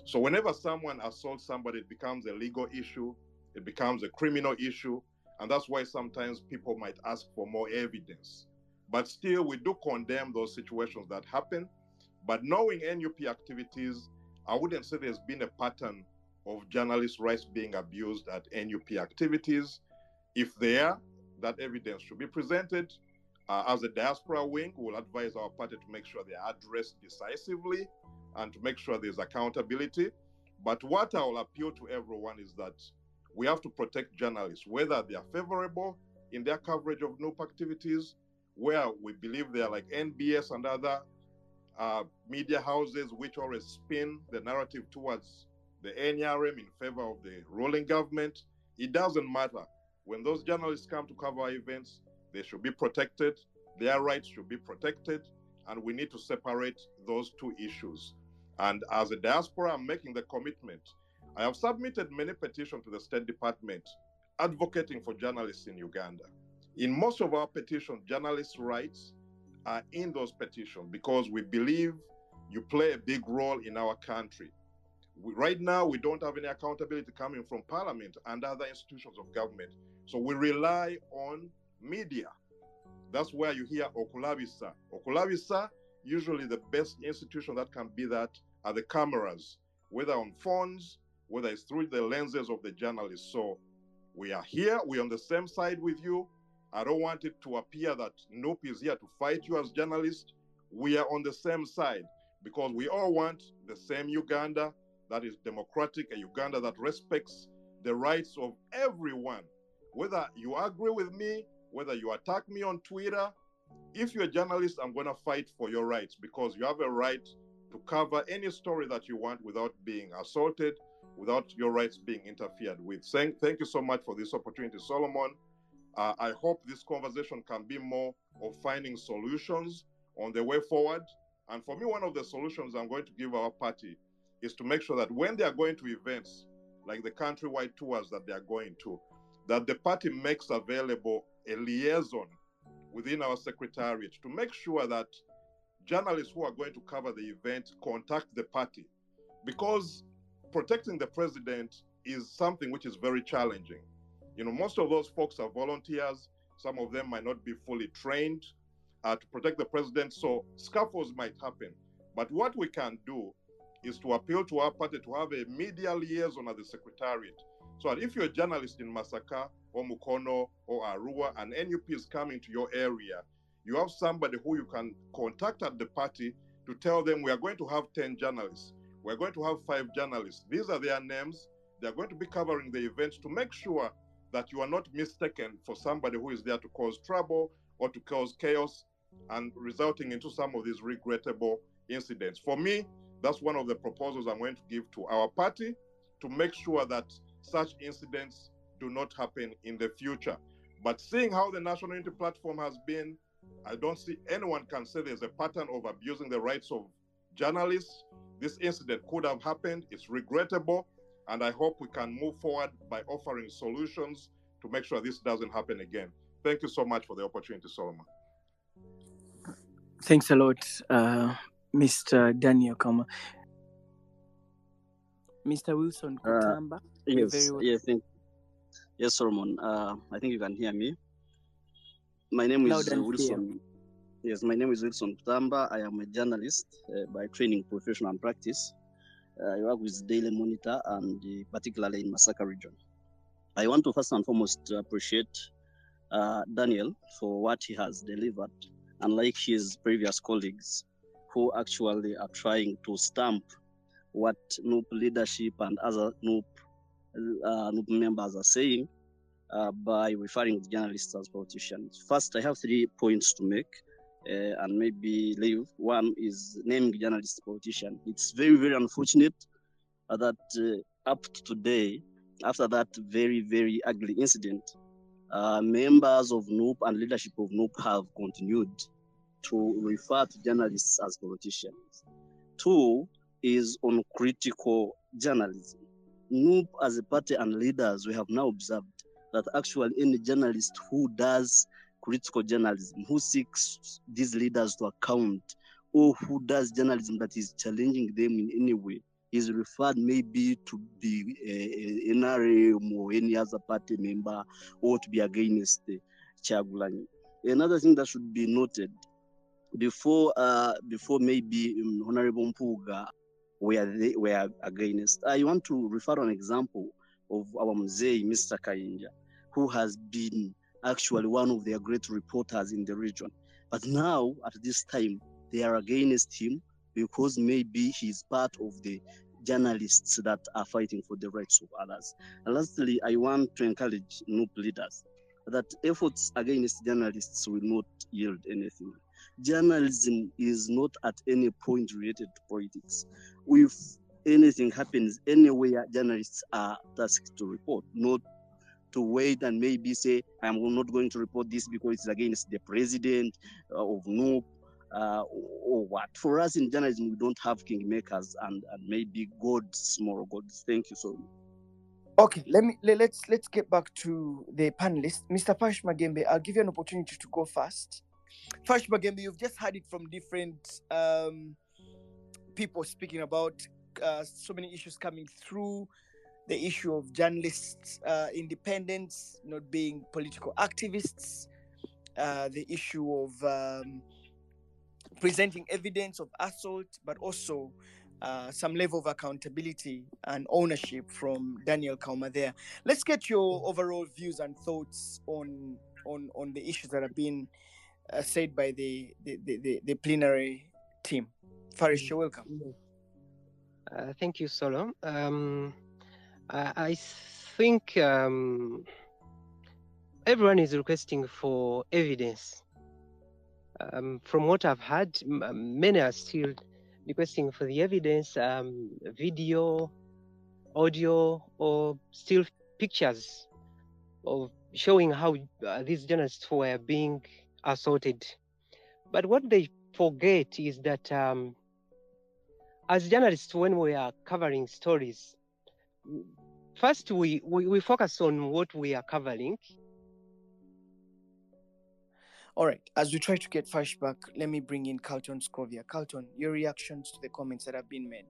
So whenever someone assaults somebody, it becomes a legal issue, it becomes a criminal issue, and that's why sometimes people might ask for more evidence. But still, we do condemn those situations that happen. But knowing NUP activities, I wouldn't say there's been a pattern of journalists' rights being abused at NUP activities. If there, that evidence should be presented. As a diaspora wing, we'll advise our party to make sure they are addressed decisively and to make sure there's accountability. But what I will appeal to everyone is that we have to protect journalists, whether they are favorable in their coverage of NUP activities, where we believe they are like NBS and other media houses which always spin the narrative towards the NRM in favor of the ruling government. It doesn't matter. When those journalists come to cover our events, they should be protected. Their rights should be protected. And we need to separate those two issues. And as a diaspora, I'm making the commitment. I have submitted many petitions to the State Department advocating for journalists in Uganda. In most of our petitions, journalists' rights are in those petitions because we believe you play a big role in our country. Right now, we don't have any accountability coming from Parliament and other institutions of government. So we rely on media. That's where you hear Okulabisa. Okulabisa, usually the best institution that can be that are the cameras, whether on phones, whether it's through the lenses of the journalists. So we are here, we're on the same side with you. I don't want it to appear that NUP is here to fight you as journalists. We are on the same side because we all want the same Uganda that is democratic, a Uganda that respects the rights of everyone. Whether you agree with me, whether you attack me on Twitter, if you're a journalist, I'm going to fight for your rights because you have a right to cover any story that you want without being assaulted, without your rights being interfered with. Thank you so much for this opportunity, Solomon. I hope this conversation can be more of finding solutions on the way forward. And for me, one of the solutions I'm going to give our party is to make sure that when they are going to events, like the countrywide tours that they are going to, that the party makes available a liaison within our secretariat to make sure that journalists who are going to cover the event contact the party. Because protecting the president is something which is very challenging. You know, most of those folks are volunteers. Some of them might not be fully trained to protect the president. So scuffles might happen. But what we can do is to appeal to our party to have a media liaison at the secretariat. So that if you're a journalist in Masaka or Mukono or Arua and NUP is coming to your area, you have somebody who you can contact at the party to tell them we are going to have 10 journalists. We're going to have 5 journalists. These are their names. They're going to be covering the event to make sure that you are not mistaken for somebody who is there to cause trouble or to cause chaos and resulting into some of these regrettable incidents. For me, that's one of the proposals I'm going to give to our party to make sure that such incidents do not happen in the future. But seeing how the National Unity Platform has been, I don't see anyone can say there's a pattern of abusing the rights of journalists. This incident could have happened. It's regrettable. And I hope we can move forward by offering solutions to make sure this doesn't happen again. Thank you so much for the opportunity, Solomon. Thanks a lot, Mr. Daniel Kauma. Mr. Wilson Kutamba. Yes, Solomon. I think you can hear me. My name is Wilson. Yes, my name is Wilson Kutamba. I am a journalist by training, profession, and practice. I work with Daily Monitor and particularly in Masaka region. I want to first and foremost appreciate Daniel for what he has delivered, unlike his previous colleagues who actually are trying to stamp what NUP leadership and other NUP members are saying by referring to journalists as politicians. First, I have 3 points to make. And maybe leave. One is naming journalists politician. It's very, very unfortunate that up to today, after that very, very ugly incident, members of NUP and leadership of NUP have continued to refer to journalists as politicians. Two is on critical journalism. NUP as a party and leaders, we have now observed that actually any journalist who does critical journalism, who seeks these leaders to account, or who does journalism that is challenging them in any way, is referred maybe to be an NRM or any other party member, or to be against Kyagulanyi. Another thing that should be noted, before maybe Honorable Mpuga were against, I want to refer to an example of our Mzee, Mr. Kayinja, who has been actually one of their great reporters in the region. But now, at this time, they are against him because maybe he's part of the journalists that are fighting for the rights of others. And lastly, I want to encourage NUP leaders that efforts against journalists will not yield anything. Journalism is not at any point related to politics. If anything happens anywhere, journalists are tasked to report, not to wait and maybe say, I'm not going to report this because it's against the president of NUP or what. For us in journalism, we don't have kingmakers and maybe gods, moral gods. Thank you so much. Okay, let's get back to the panelists. Mr. Farish Magembe, I'll give you an opportunity to go first. Farish Magembe, you've just heard it from different people speaking about so many issues coming through. The issue of journalists' independence, not being political activists, the issue of presenting evidence of assault, but also some level of accountability and ownership from Daniel Kauma there. Let's get your overall views and thoughts on the issues that have been said by the plenary team. Farish, you're welcome. Thank you, Solo. I think everyone is requesting for evidence. From what I've heard, many are still requesting for the evidence, video, audio, or still pictures of showing how these journalists were being assaulted. But what they forget is that as journalists, when we are covering stories, first we focus on what we are covering. All right, as we try to get Farish back, let me bring in Culton Scovia. Culton, your reactions to the comments that have been made.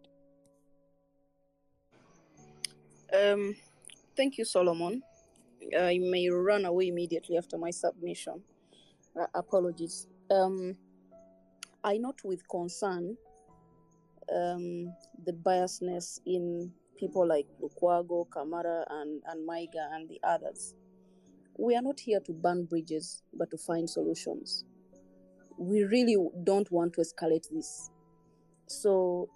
Thank you, Solomon. I may run away immediately after my submission. Apologies. I note with concern the biasness in people like Lukwago, Kamara, and Maiga, and the others. We are not here to burn bridges, but to find solutions. We really don't want to escalate this. So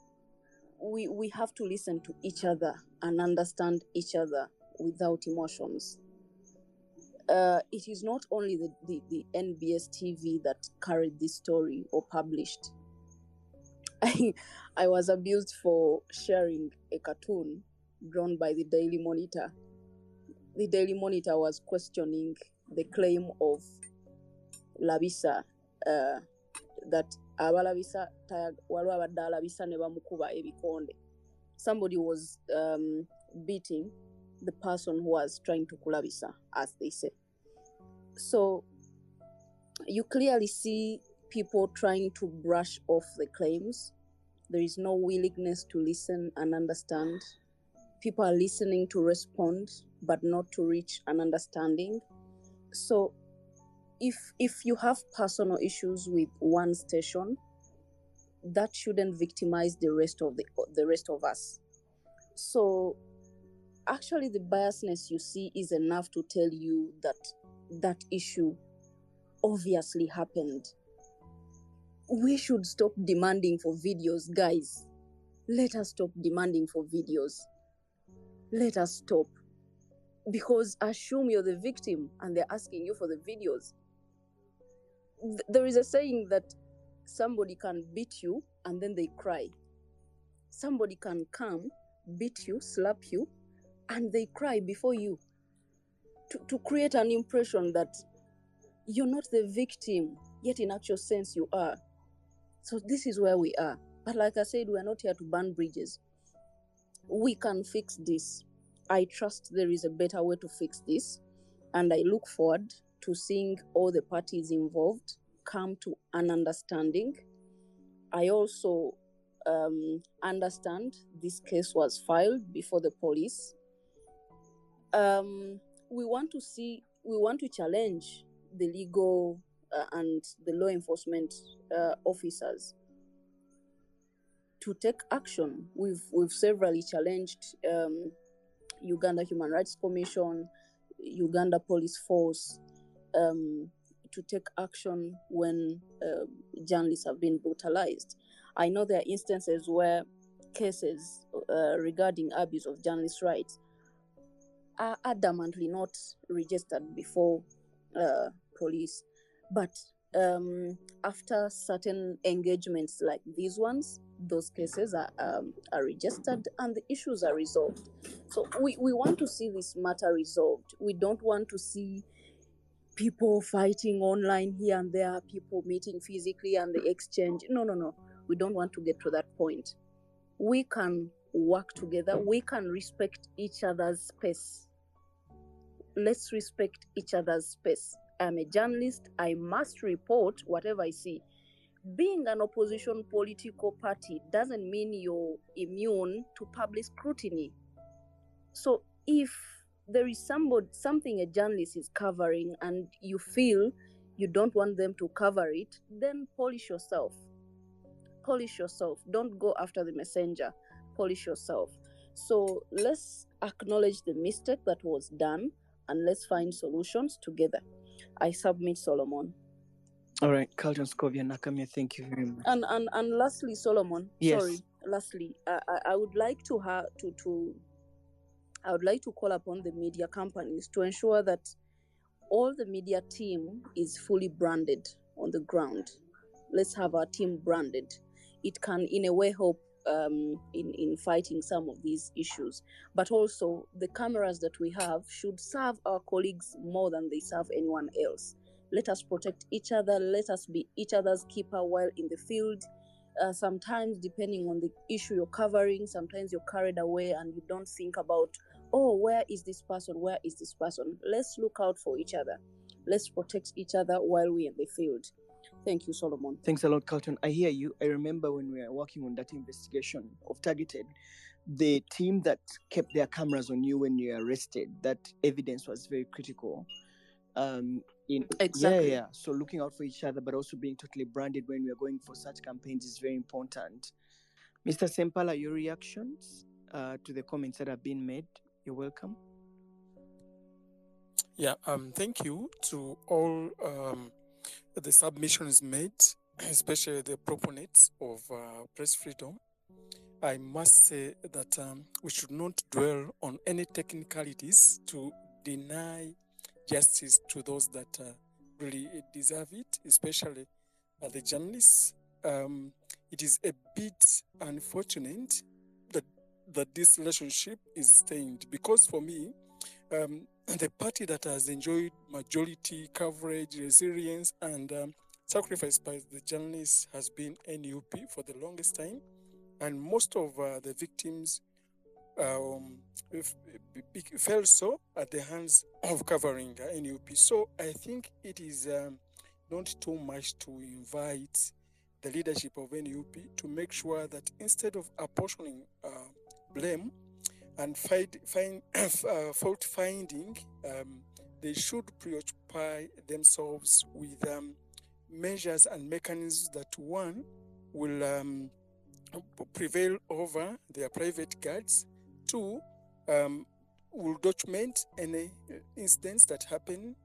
we have to listen to each other and understand each other without emotions. It is not only the NBS TV that carried this story or published. I was abused for sharing a cartoon drawn by the Daily Monitor. The Daily Monitor was questioning the claim of Labisa that abalabisa waliwo abadde alabisa ne bamukuba ebikonde. Somebody was beating the person who was trying to kulabisa, as they say. So you clearly see people trying to brush off the claims. There is no willingness to listen and understand. People are listening to respond, but not to reach an understanding. So if you have personal issues with one station, that shouldn't victimize the rest of us. So actually the biasness you see is enough to tell you that issue obviously happened. We should stop demanding for videos, guys. Let us stop demanding for videos. Let us stop. Because assume you're the victim and they're asking you for the videos. There is a saying that somebody can beat you and then they cry. Somebody can come, beat you, slap you, and they cry before you to create an impression that you're not the victim, yet in actual sense you are. So this is where we are. But like I said, we're not here to burn bridges. We can fix this. I trust there is a better way to fix this, and I look forward to seeing all the parties involved come to an understanding. I also understand this case was filed before the police. We want to challenge the legal and the law enforcement officers to take action. We've severally challenged Uganda Human Rights Commission, Uganda Police Force, to take action when journalists have been brutalized. I know there are instances where cases regarding abuse of journalists' rights are adamantly not registered before police, but after certain engagements like these ones, those cases are registered and the issues are resolved. So we want to see this matter resolved. We don't want to see people fighting online here and there, people meeting physically and the exchange. No. We don't want to get to that point. We can work together. We can respect each other's space. Let's respect each other's space. I'm a journalist. I must report whatever I see. Being an opposition political party doesn't mean you're immune to public scrutiny. So if there is something a journalist is covering and you feel you don't want them to cover it, then polish yourself. Don't go after the messenger. Polish yourself. So let's acknowledge the mistake that was done and let's find solutions together. I submit, Solomon. All right, Culton Scovia Nakamya, thank you very much. And lastly, Solomon. Yes. Lastly, I would like to I would like to call upon the media companies to ensure that all the media team is fully branded on the ground. Let's have our team branded. It can, in a way, help in fighting some of these issues. But also, the cameras that we have should serve our colleagues more than they serve anyone else. Let us protect each other. Let us be each other's keeper while in the field. Sometimes, depending on the issue you're covering, sometimes you're carried away and you don't think about, oh, where is this person? Where is this person? Let's look out for each other. Let's protect each other while we're in the field. Thank you, Solomon. Thanks a lot, Culton. I hear you. I remember when we were working on that investigation of Targeted, the team that kept their cameras on you when you were arrested, that evidence was very critical. Exactly. Yeah. So looking out for each other, but also being totally branded when we are going for such campaigns is very important. Mr. Sempala, your reactions to the comments that have been made? You're welcome. Yeah. Thank you to all the submissions made, especially the proponents of press freedom. I must say that we should not dwell on any technicalities to deny justice to those that really deserve it, especially the journalists. It is a bit unfortunate that this relationship is stained, because for me, the party that has enjoyed majority coverage, resilience, and sacrifice by the journalists has been NUP for the longest time, and most of the victims fell so at the hands of covering NUP. So I think it is not too much to invite the leadership of NUP to make sure that instead of apportioning blame and fault finding, they should preoccupy themselves with measures and mechanisms that, one, will prevail over their private guards, two, will document any incidents that happen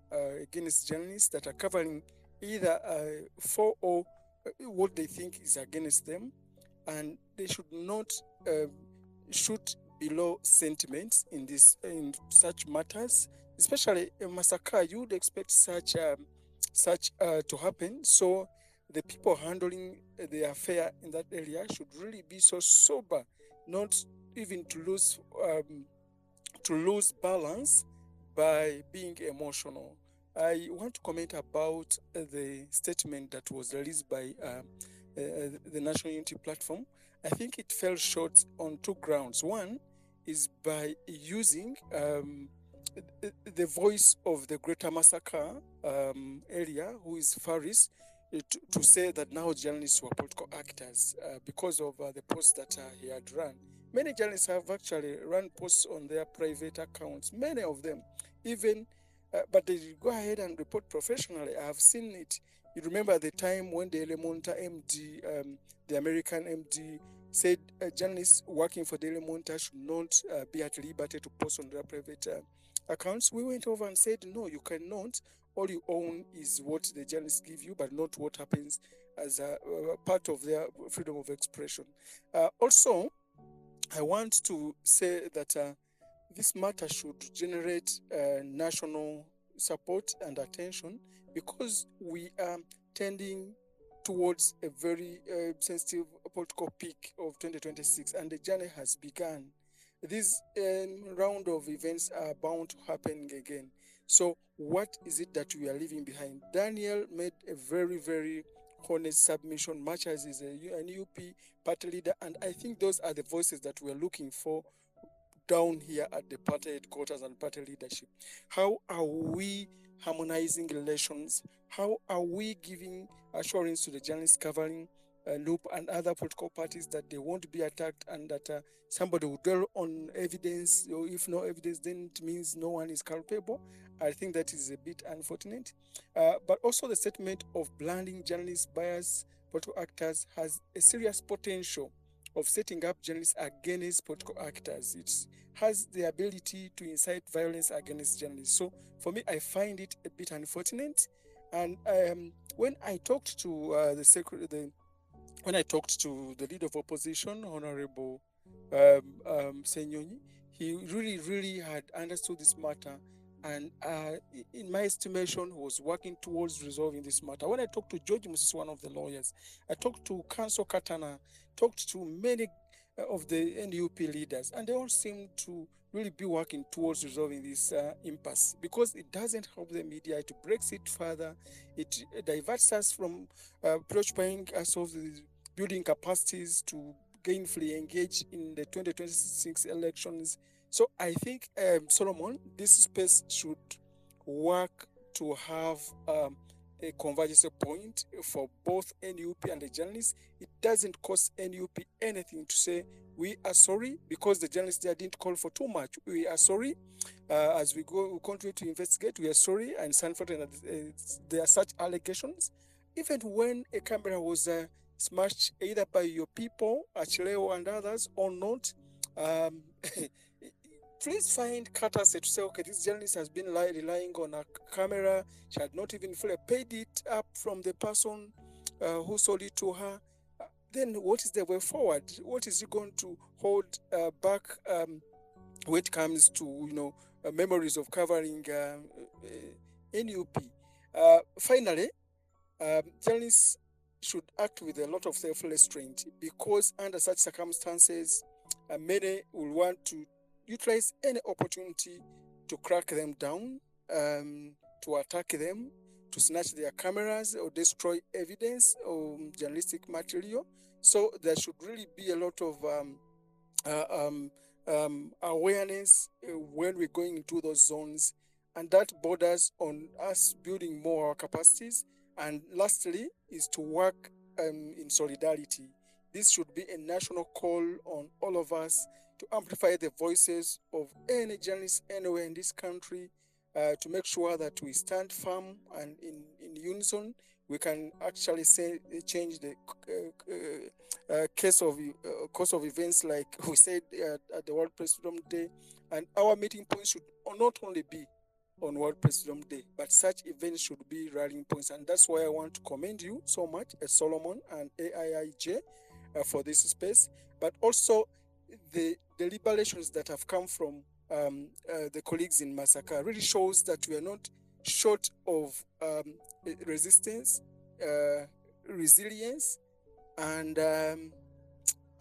against journalists that are covering either for or what they think is against them, and they should not shoot below sentiments in such matters, especially Masaka. You would expect such to happen. So the people handling the affair in that area should really be so sober, not even to lose to lose balance by being emotional. I want to comment about the statement that was released by the National Unity Platform. I think it fell short on two grounds. One is by using the voice of the Greater Masaka area, who is Farish, to say that now journalists were political actors because of the posts that he had run. Many journalists have actually run posts on their private accounts, many of them, even, but they go ahead and report professionally. I have seen it. You remember the time when the Daily Monitor MD, the American MD, said journalists working for Daily Monitor should not be at liberty to post on their private accounts. We went over and said, no, you cannot. All you own is what the journalists give you, but not what happens as a part of their freedom of expression. Also, I want to say that this matter should generate national support and attention, because we are tending towards a very sensitive political peak of 2026, and the journey has begun. This round of events are bound to happen again. So what is it that we are leaving behind? Daniel made a very, very honest submission, much as is an UP party leader, and I think those are the voices that we are looking for down here at the party headquarters and party leadership. How are we harmonizing relations? How are we giving assurance to the journalists covering Loop and other political parties that they won't be attacked, and that somebody will dwell on evidence, or if no evidence, then it means no one is culpable? I think that is a bit unfortunate. But also the statement of blinding journalists, bias, political actors has a serious potential of setting up journalists against political actors. It has the ability to incite violence against journalists. So for me, I find it a bit unfortunate. And when I talked to when I talked to the leader of opposition, Honorable Senyonyi, he really had understood this matter, and in my estimation, he was working towards resolving this matter. When I talked to George Moses, one of the lawyers, I talked to Council Katana, talked to many of the NUP leaders, and they all seem to really be working towards resolving this impasse, because it doesn't help the media. It breaks it further. It diverts us from preoccupying ourselves with building capacities to gainfully engage in the 2026 elections. So I think, Solomon, this space should work to have a convergence point for both NUP and the journalists. It doesn't cost NUP anything to say, we are sorry, because the journalists there didn't call for too much. We are sorry. As we continue to investigate, we are sorry, and Sanford, there are such allegations. Even when a camera was smashed either by your people, Achileo and others, or not, please find courtesy to say, okay, this journalist has been relying on a camera. She had not even fully paid it up from the person who sold it to her. Then what is the way forward? What is he going to hold back when it comes to memories of covering NUP? Finally, journalists should act with a lot of self-restraint, because under such circumstances, many will want to utilize any opportunity to crack them down, to attack them, to snatch their cameras or destroy evidence or journalistic material. So there should really be a lot of awareness when we're going into those zones, and that borders on us building more capacities. And lastly is to work in solidarity. This should be a national call on all of us to amplify the voices of any journalist anywhere in this country, to make sure that we stand firm and in unison. We can actually change the course of events, like we said at the World Press Freedom Day. And our meeting points should not only be on World Press Freedom Day, but such events should be rallying points. And that's why I want to commend you so much, Solomon and AIIJ, for this space, but also the deliberations that have come from the colleagues in Masaka really shows that we are not short of resistance, resilience, and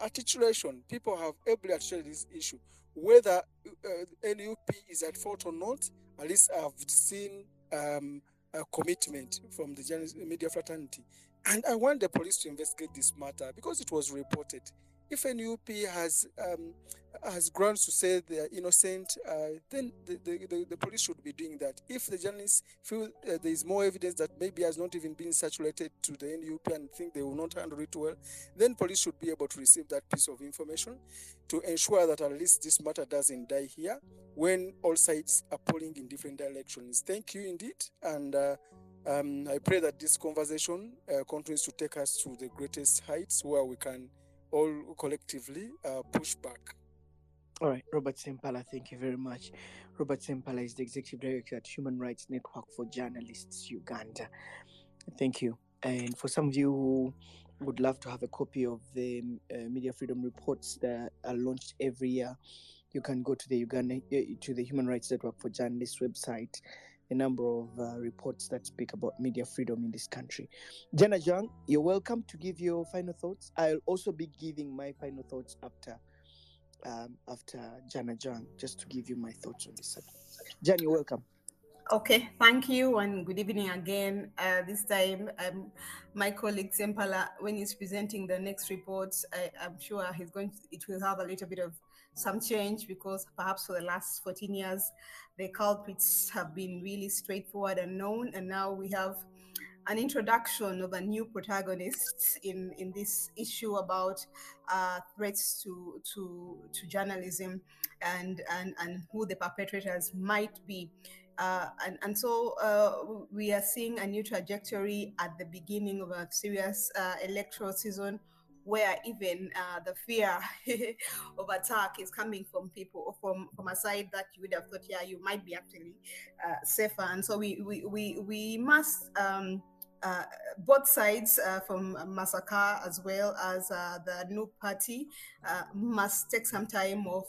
articulation. People have ably articulated this issue. Whether NUP is at fault or not. At least I've seen a commitment from the journalist media fraternity. And I want the police to investigate this matter because it was reported. If NUP has grounds to say they are innocent, then the police should be doing that. If the journalists feel there is more evidence that maybe has not even been circulated to the NUP and think they will not handle it well, then police should be able to receive that piece of information to ensure that at least this matter doesn't die here when all sides are pulling in different directions. Thank you indeed. And I pray that this conversation continues to take us to the greatest heights where we can all collectively push back. All right, Robert Sempala, thank you very much. Robert Sempala is the Executive Director at Human Rights Network for Journalists, Uganda. Thank you. And for some of you who would love to have a copy of the media freedom reports that are launched every year, you can go to the Human Rights Network for Journalists website. A number of reports that speak about media freedom in this country. Jana Jang, you're welcome to give your final thoughts. I'll also be giving my final thoughts after Jana Jang, just to give you my thoughts on this subject. Jan, you're welcome. Okay, thank you and good evening again. This time, my colleague Sempala, when he's presenting the next report, I'm sure it will have a little bit of some change because perhaps for the last 14 years, the culprits have been really straightforward and known, and now we have an introduction of a new protagonist in this issue about threats to journalism and who the perpetrators might be. So we are seeing a new trajectory at the beginning of a serious electoral season where even the fear of attack is coming from people from a side that you would have thought, yeah, you might be actually safer. And so we must both sides from Masaka as well as the new party must take some time off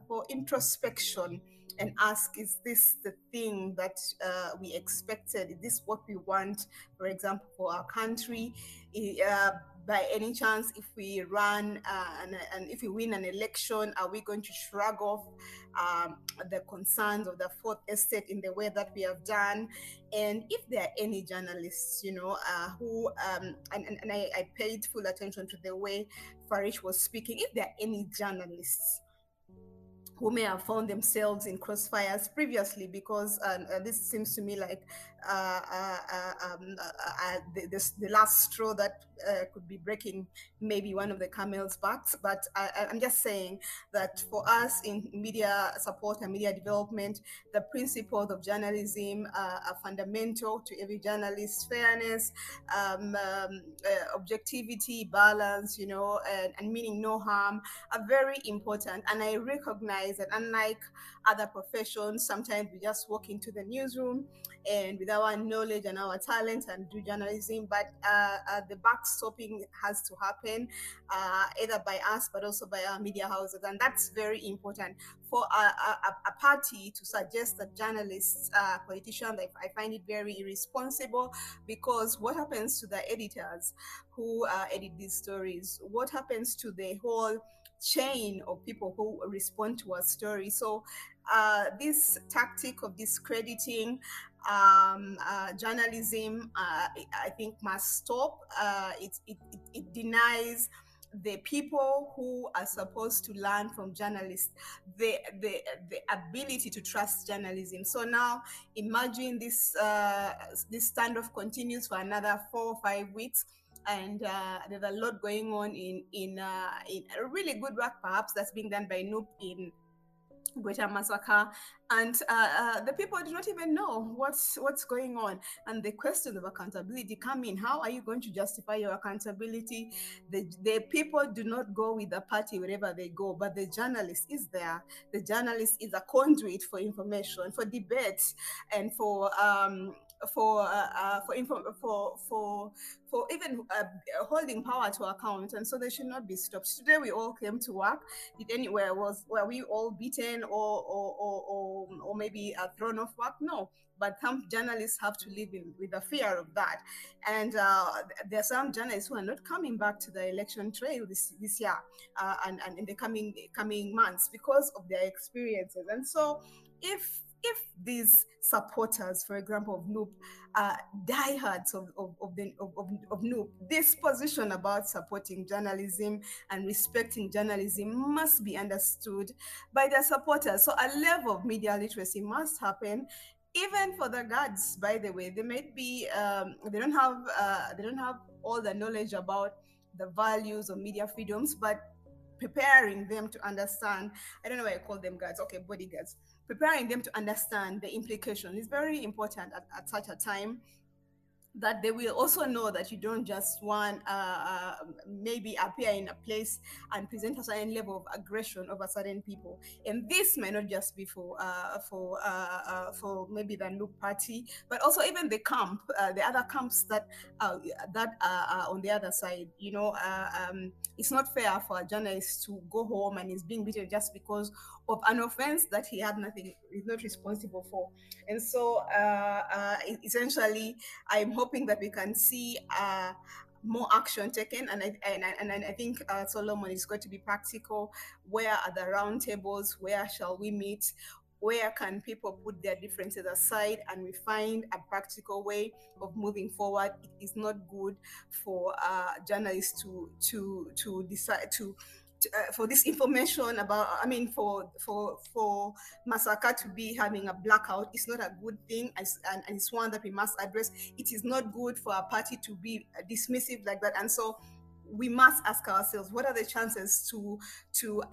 for introspection and ask, is this the thing that we expected? Is this what we want, for example, for our country? By any chance, if we run and if we win an election, are we going to shrug off the concerns of the fourth estate in the way that we have done? And if there are any journalists, who, and I paid full attention to the way Farish was speaking, if there are any journalists who may have found themselves in crossfires previously, because this seems to me like the last straw that could be breaking maybe one of the camel's backs. But I'm just saying that for us in media support and media development, the principles of journalism are fundamental to every journalist: fairness, objectivity, balance, and meaning no harm are very important. And I recognize that unlike other professions, sometimes we just walk into the newsroom and with our knowledge and our talent and do journalism, but the backstopping has to happen either by us but also by our media houses, and that's very important. For a party to suggest that journalists, politicians, I find it very irresponsible, because what happens to the editors who edit these stories? What happens to the whole chain of people who respond to a story? So this tactic of discrediting journalism, I think, must stop. It denies the people who are supposed to learn from journalists the ability to trust journalism. So now imagine this standoff continues for another 4 or 5 weeks, and there's a lot going on in really good work perhaps that's being done by NUP in Greater Masaka, and the people do not even know what's going on, and the questions of accountability come in. How are you going to justify your accountability? The people do not go with the party wherever they go, but the journalist is there. The journalist is a conduit for information, for debate, and for even holding power to account, and so they should not be stopped. Today we all came to work. Were we all beaten or maybe thrown off work? No, but some journalists have to live with the fear of that, and there are some journalists who are not coming back to the election trail this year and in the coming months because of their experiences. And so if these supporters, for example, of NUP, diehards of NUP, this position about supporting journalism and respecting journalism must be understood by their supporters. So a level of media literacy must happen. Even for the guards, by the way, they might be they don't have all the knowledge about the values of media freedoms, but preparing them to understand, I don't know why I call them guards, okay, bodyguards, preparing them to understand the implication is very important at such a time, that they will also know that you don't just want maybe appear in a place and present a certain level of aggression over certain people. And this may not just be for maybe the NUP party, but also even the camp, the other camps that are on the other side. You know, it's not fair for a journalist to go home and is being beaten just because of an offense that he had nothing, is not responsible for. And so essentially, I'm hoping that we can see more action taken, and I think Solomon is going to be practical. Where are the round tables? Where shall we meet? Where can people put their differences aside and we find a practical way of moving forward? It is not good for journalists to decide to for this information about, I mean, for Masaka to be having a blackout is not a good thing, and it's one that we must address. It is not good for a party to be dismissive like that, and so we must ask ourselves, what are the chances to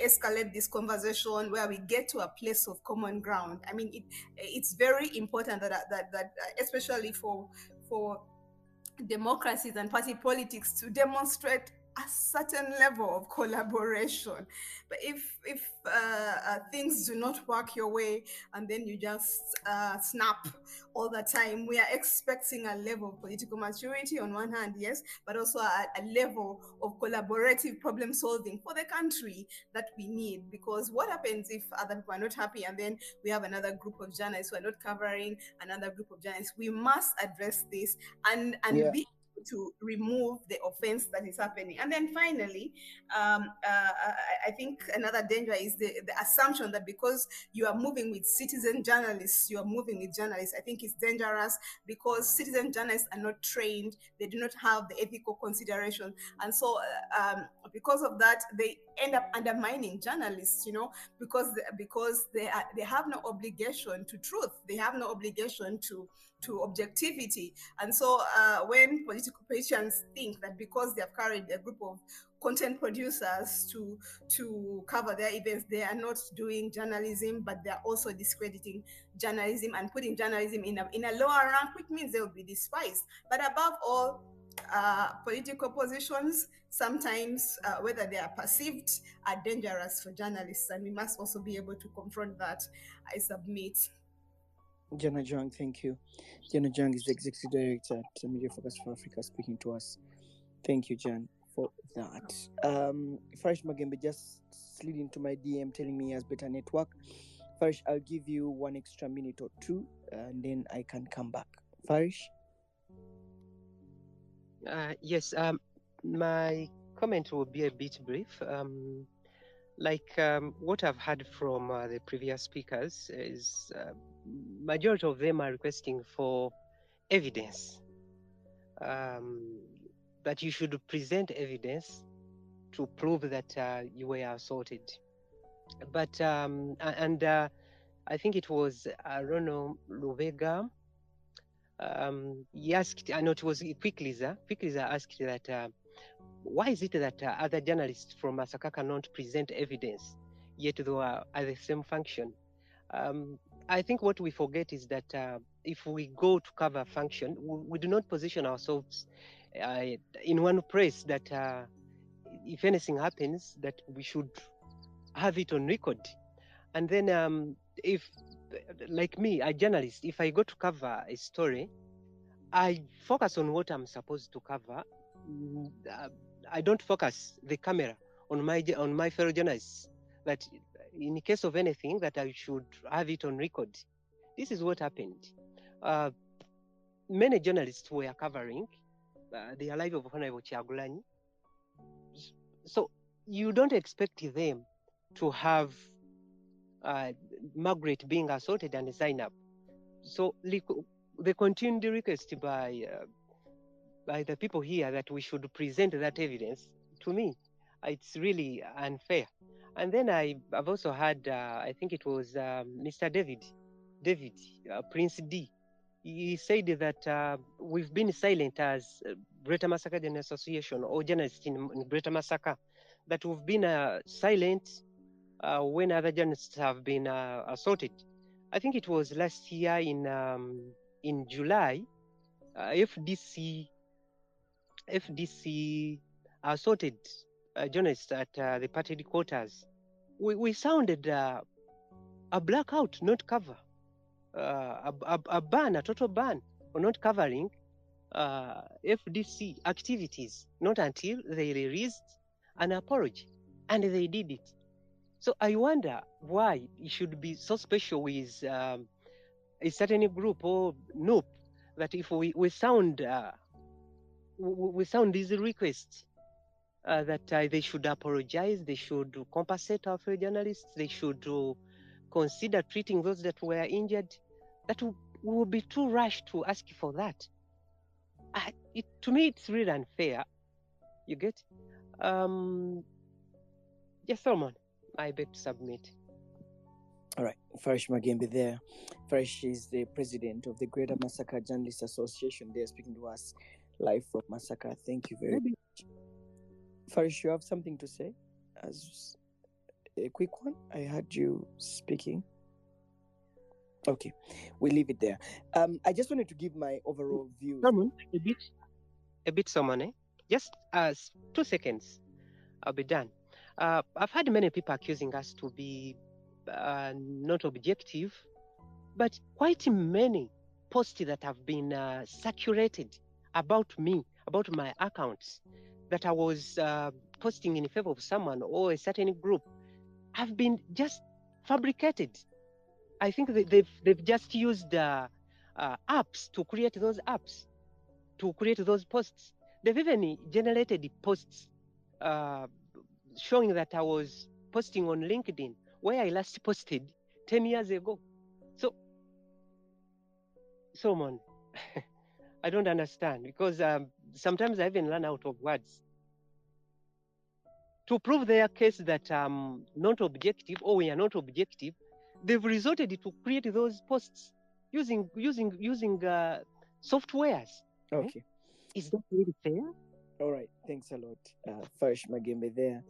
escalate this conversation where we get to a place of common ground? I mean, it's very important that especially for democracies and party politics, to demonstrate a certain level of collaboration. But if things do not work your way and then you just snap all the time, we are expecting a level of political maturity on one hand, yes, but also a level of collaborative problem solving for the country that we need. Because what happens if other people are not happy and then we have another group of journalists who are not covering another group of journalists? We must address this and be to remove the offense that is happening. And then finally, I think another danger is the assumption that because you are moving with citizen journalists, you are moving with journalists. I think it's dangerous because citizen journalists are not trained. They do not have the ethical consideration. And so because of that, they end up undermining journalists, you know, because they have no obligation to truth. They have no obligation to objectivity. And so when political politicians think that because they have carried a group of content producers to cover their events, they are not doing journalism, but they are also discrediting journalism and putting journalism in a lower rank, which means they will be despised. But above all, political positions, sometimes whether they are perceived, are dangerous for journalists, and we must also be able to confront that. I submit. Jan Ajwang, thank you. Jan Ajwang is the Executive Director at Media Focus for Africa, speaking to us. Thank you, Jan, for that. Farish Magembe just slid into my DM telling me he has better network. Farish, I'll give you one extra minute or two, and then I can come back. Farish? Yes, my comment will be a bit brief. What I've heard from the previous speakers is majority of them are requesting for evidence, that you should present evidence to prove that you were assaulted. But I think it was Rono Lubega. He asked, I know it was Quickliza asked that why is it that other journalists from Masaka cannot present evidence, yet they are at the same function? I think what we forget is that if we go to cover function, we do not position ourselves in one place that if anything happens, that we should have it on record. And then if, like me, a journalist, if I go to cover a story I focus on what I'm supposed to cover. I don't focus the camera on my fellow journalists, that in case of anything that I should have it on record. This is what happened. Many journalists were covering the arrival of Honorable Kyagulanyi. So you don't expect them to have Margaret being assaulted and sign up. So the continued request by the people here that we should present that evidence, to me, it's really unfair. And then I've also had, I think it was Mr. David, Prince D. He said that we've been silent as Greater Masaka Journalists Association or journalists in Greater Masaka, that we've been silent when other journalists have been assaulted. I think it was last year in July, FDC assaulted journalists at the party headquarters. We sounded a blackout, not cover, a ban, a total ban for not covering FDC activities, not until they released an apology, and they did it. So I wonder why it should be so special with a certain group or nope, that if we sound these requests that they should apologize, they should compensate our fellow journalists, they should consider treating those that were injured, that would be too rash to ask for that. To me, it's really unfair. You get? Yes, Solomon, I beg to submit. All right, Farish Magembe there. Farish is the president of the Greater Masaka Journalists Association. They're speaking to us live from Masaka. Thank you very much. Farish, you have something to say as a quick one? I heard you speaking. Okay, we'll leave it there. I just wanted to give my overall view. A bit, Solomon, just 2 seconds. I'll be done. I've had many people accusing us to be not objective, but quite many posts that have been circulated about me, about my accounts, that I was posting in favor of someone or a certain group, have been just fabricated. I think they've just used apps to create those apps, to create those posts. They've even generated posts showing that I was posting on LinkedIn, where I last posted 10 years ago. So, Solomon, I don't understand, because sometimes I even run out of words. To prove their case that I'm not objective, or we are not objective, they've resorted to create those posts using softwares. Okay. Is that really fair? All right. Thanks a lot, Farish Magembe there.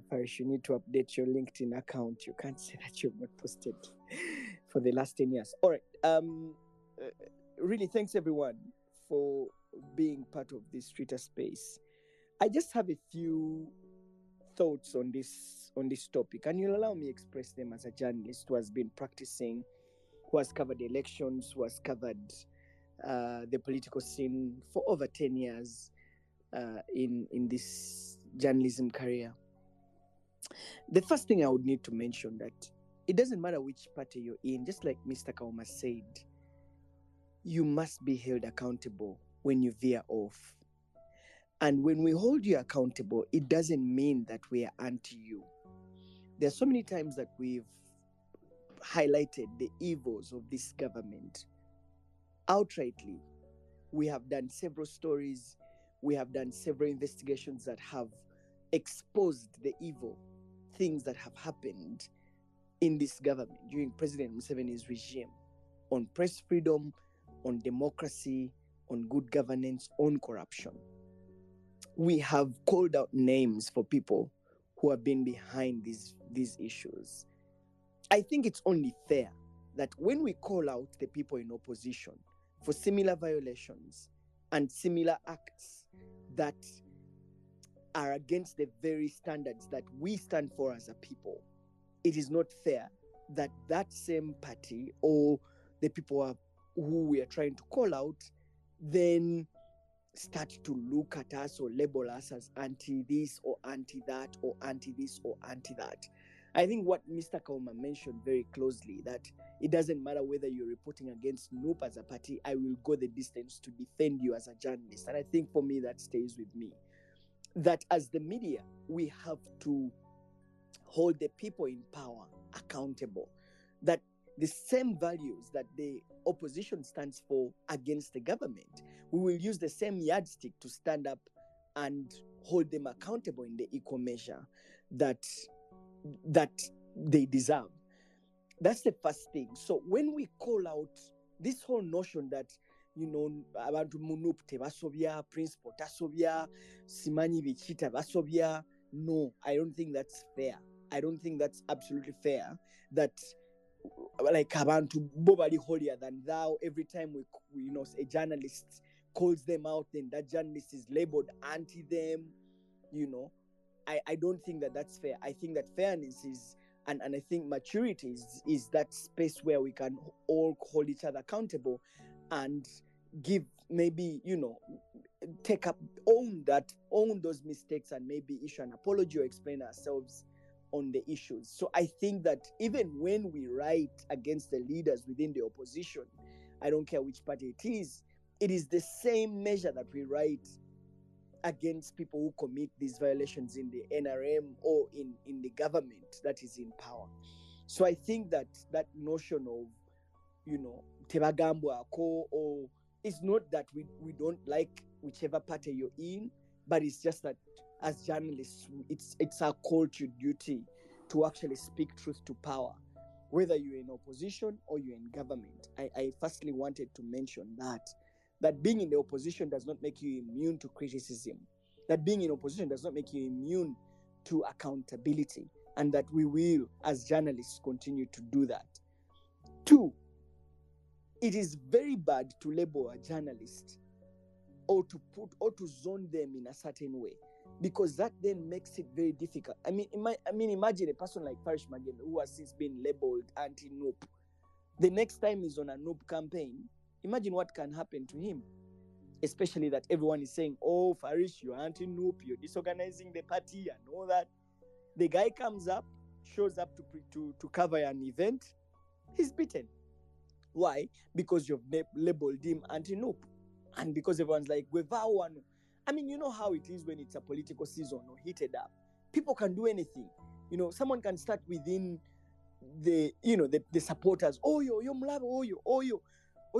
Farish, you need to update your LinkedIn account. You can't say that you've not posted for the last 10 years. All right. Really, thanks everyone for being part of this Twitter space. I just have a few thoughts on this topic, and you'll allow me to express them as a journalist who has been practicing, who has covered elections, who has covered the political scene for over 10 years in this journalism career. The first thing I would need to mention that it doesn't matter which party you're in, just like Mr. Kauma said, you must be held accountable when you veer off. And when we hold you accountable, it doesn't mean that we are anti you. There are so many times that we've highlighted the evils of this government outrightly. We have done several stories. We have done several investigations that have exposed the evil things that have happened in this government during President Museveni's regime, on press freedom, on democracy, on good governance, on corruption. We have called out names for people who have been behind these issues. I think it's only fair that when we call out the people in opposition for similar violations and similar acts that are against the very standards that we stand for as a people, it is not fair that that same party or the people who we are trying to call out then start to look at us or label us as anti-this or anti-that or anti-this or anti-that. I think what Mr. Kauma mentioned very closely, that it doesn't matter whether you're reporting against NUP as a party, I will go the distance to defend you as a journalist. And I think for me, that stays with me. That as the media, we have to hold the people in power accountable. That the same values that the opposition stands for against the government, we will use the same yardstick to stand up and hold them accountable in the equal measure that they deserve. That's the first thing. So when we call out this whole notion that, abantu munup tebasobya, principle tasobya, simanyi bichita basobya, no, I don't think that's fair. I don't think that's absolutely fair. That like abantu bo bali holier than thou. Every time we a journalist calls them out, then that journalist is labeled anti them. I don't think that that's fair. I think that fairness is, and I think maturity is that space where we can all hold each other accountable and give, maybe, take up, own those mistakes and maybe issue an apology or explain ourselves on the issues. So I think that even when we write against the leaders within the opposition, I don't care which party it is the same measure that we write against people who commit these violations in the NRM or in the government that is in power. So I think that notion of, tebagambwa ko, or it's not that we don't like whichever party you're in, but it's just that as journalists, it's our culture duty to actually speak truth to power, whether you're in opposition or you're in government. I firstly wanted to mention that being in the opposition does not make you immune to criticism, that being in opposition does not make you immune to accountability, and that we will, as journalists, continue to do that. 2, it is very bad to label a journalist or to zone them in a certain way, because that then makes it very difficult. I mean, imagine a person like Farish Magembe, who has since been labeled anti-NUP. The next time he's on a NUP campaign, imagine what can happen to him, especially that everyone is saying, oh, Farish, you're anti-NUP, you're disorganizing the party and all that. The guy comes up, shows up to cover an event, he's beaten. Why? Because you've labeled him anti-NUP. And because everyone's like, I mean, you know how it is when it's a political season or heated up. People can do anything. Someone can start within the supporters. Oh, yo mlabo, oh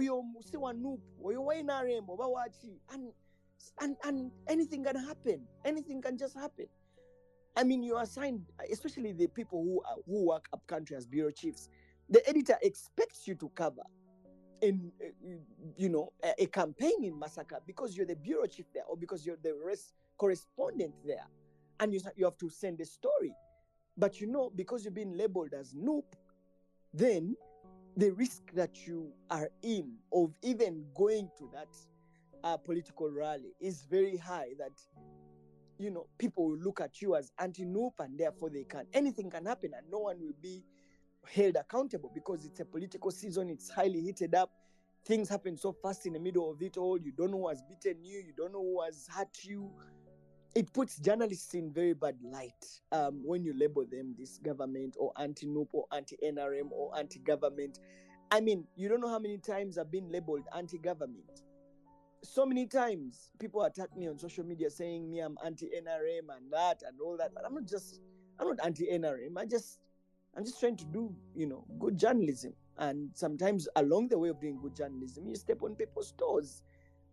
yo msiwa NUP, oh yo wainarem, obawachi, and anything can happen. Anything can just happen. I mean, you are assigned, especially the people who work up country as bureau chiefs. The editor expects you to cover a campaign in Masaka because you're the bureau chief there, or because you're the correspondent there, and you have to send a story. But because you've been labeled as NUP, then the risk that you are in of even going to that political rally is very high, that people will look at you as anti-NUP, and therefore anything can happen and no one will be held accountable, because it's a political season, it's highly heated up, things happen so fast in the middle of it all, you don't know who has beaten you, you don't know who has hurt you. It puts journalists in very bad light when you label them this government or anti-NUP or anti-NRM or anti-government. I mean, you don't know how many times I've been labeled anti-government. So many times people attack me on social media saying me I'm anti-NRM and that and all that, but I'm not anti-NRM. I'm just trying to do, good journalism. And sometimes along the way of doing good journalism, you step on people's toes,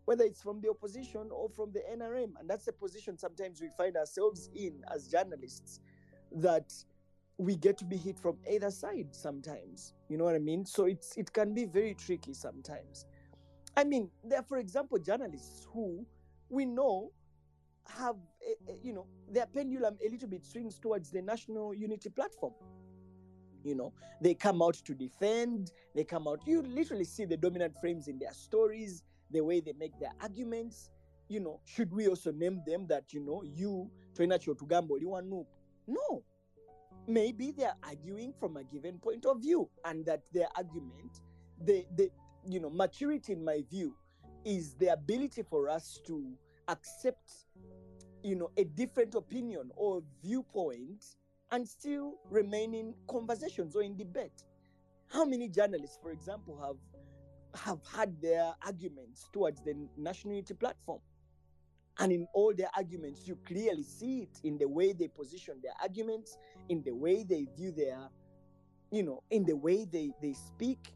whether it's from the opposition or from the NRM. And that's the position sometimes we find ourselves in as journalists, that we get to be hit from either side sometimes. You know what I mean? So it can be very tricky sometimes. I mean, there are, for example, journalists who we know have, their pendulum a little bit swings towards the national unity platform. They come out to defend, you literally see the dominant frames in their stories, the way they make their arguments. Should we also name them that, you, Toinacho Tugambo, you are NUP? No. Maybe they're arguing from a given point of view, and that their argument, the maturity, in my view, is the ability for us to accept, a different opinion or viewpoint and still remain in conversations or in debate. How many journalists, for example, have had their arguments towards the National Unity Platform? And in all their arguments, you clearly see it in the way they position their arguments, in the way they view their, in the way they speak.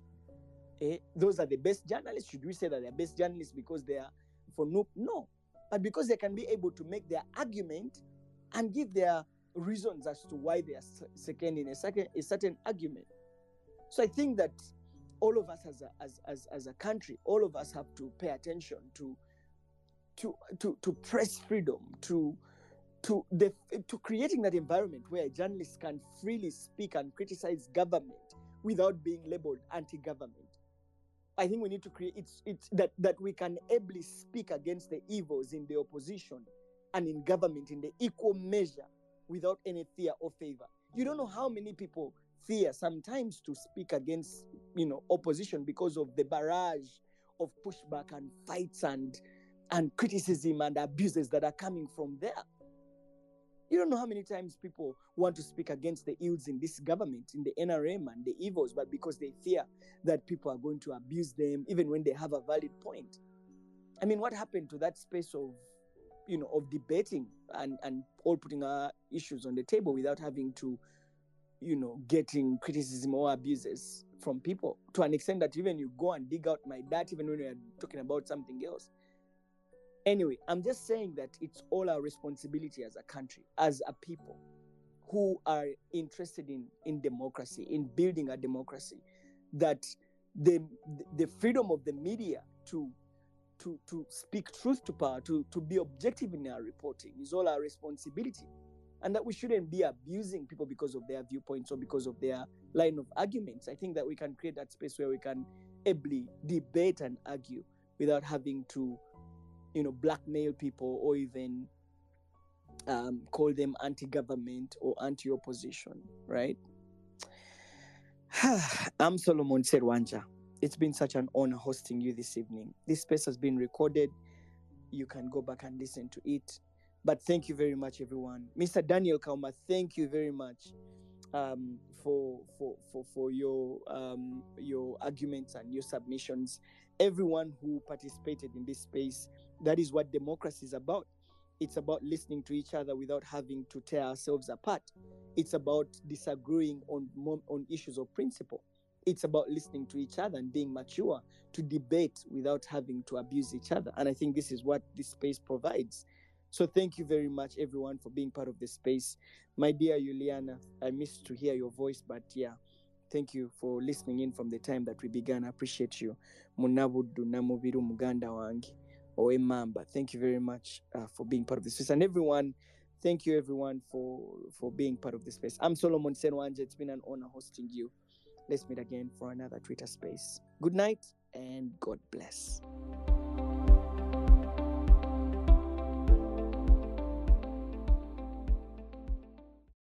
Those are the best journalists. Should we say that they're best journalists because they are for no, but because they can be able to make their argument and give their reasons as to why they are seconding a certain argument. So I think that all of us as a country, all of us have to pay attention to press freedom, to creating that environment where journalists can freely speak and criticize government without being labeled anti-government. I think we need to create it's that we can ably speak against the evils in the opposition and in government in the equal measure without any fear or favor. You don't know how many people fear sometimes to speak against, opposition because of the barrage of pushback and fights and criticism and abuses that are coming from there. You don't know how many times people want to speak against the ills in this government, in the NRM and the evils, but because they fear that people are going to abuse them, even when they have a valid point. I mean, what happened to that space of, of debating and all putting our issues on the table without having to, getting criticism or abuses from people, to an extent that even you go and dig out my dirt, even when you're talking about something else. Anyway, I'm just saying that it's all our responsibility as a country, as a people who are interested in democracy, in building a democracy, that the freedom of the media to speak truth to power, to be objective in our reporting is all our responsibility. And that we shouldn't be abusing people because of their viewpoints or because of their line of arguments. I think that we can create that space where we can ably debate and argue without having to blackmail people or even call them anti-government or anti-opposition, right? I'm Solomon Serwanjja. It's been such an honor hosting you this evening. This space has been recorded. You can go back and listen to it. But thank you very much, everyone. Mr. Daniel Kauma, thank you very much for your arguments and your submissions. Everyone who participated in this space, that is what democracy is about. It's about listening to each other without having to tear ourselves apart. It's about disagreeing on issues of principle. It's about listening to each other and being mature to debate without having to abuse each other. And I think this is what this space provides. So thank you very much, everyone, for being part of this space. My dear Juliana, I missed to hear your voice, but yeah, thank you for listening in from the time that we began. I appreciate you. Munabudu namubiru muganda wangi oemamba. Thank you very much for being part of this space. And everyone, thank you everyone for being part of this space. I'm Solomon Serwanjja. It's been an honor hosting you. Let's meet again for another Twitter space. Good night and God bless.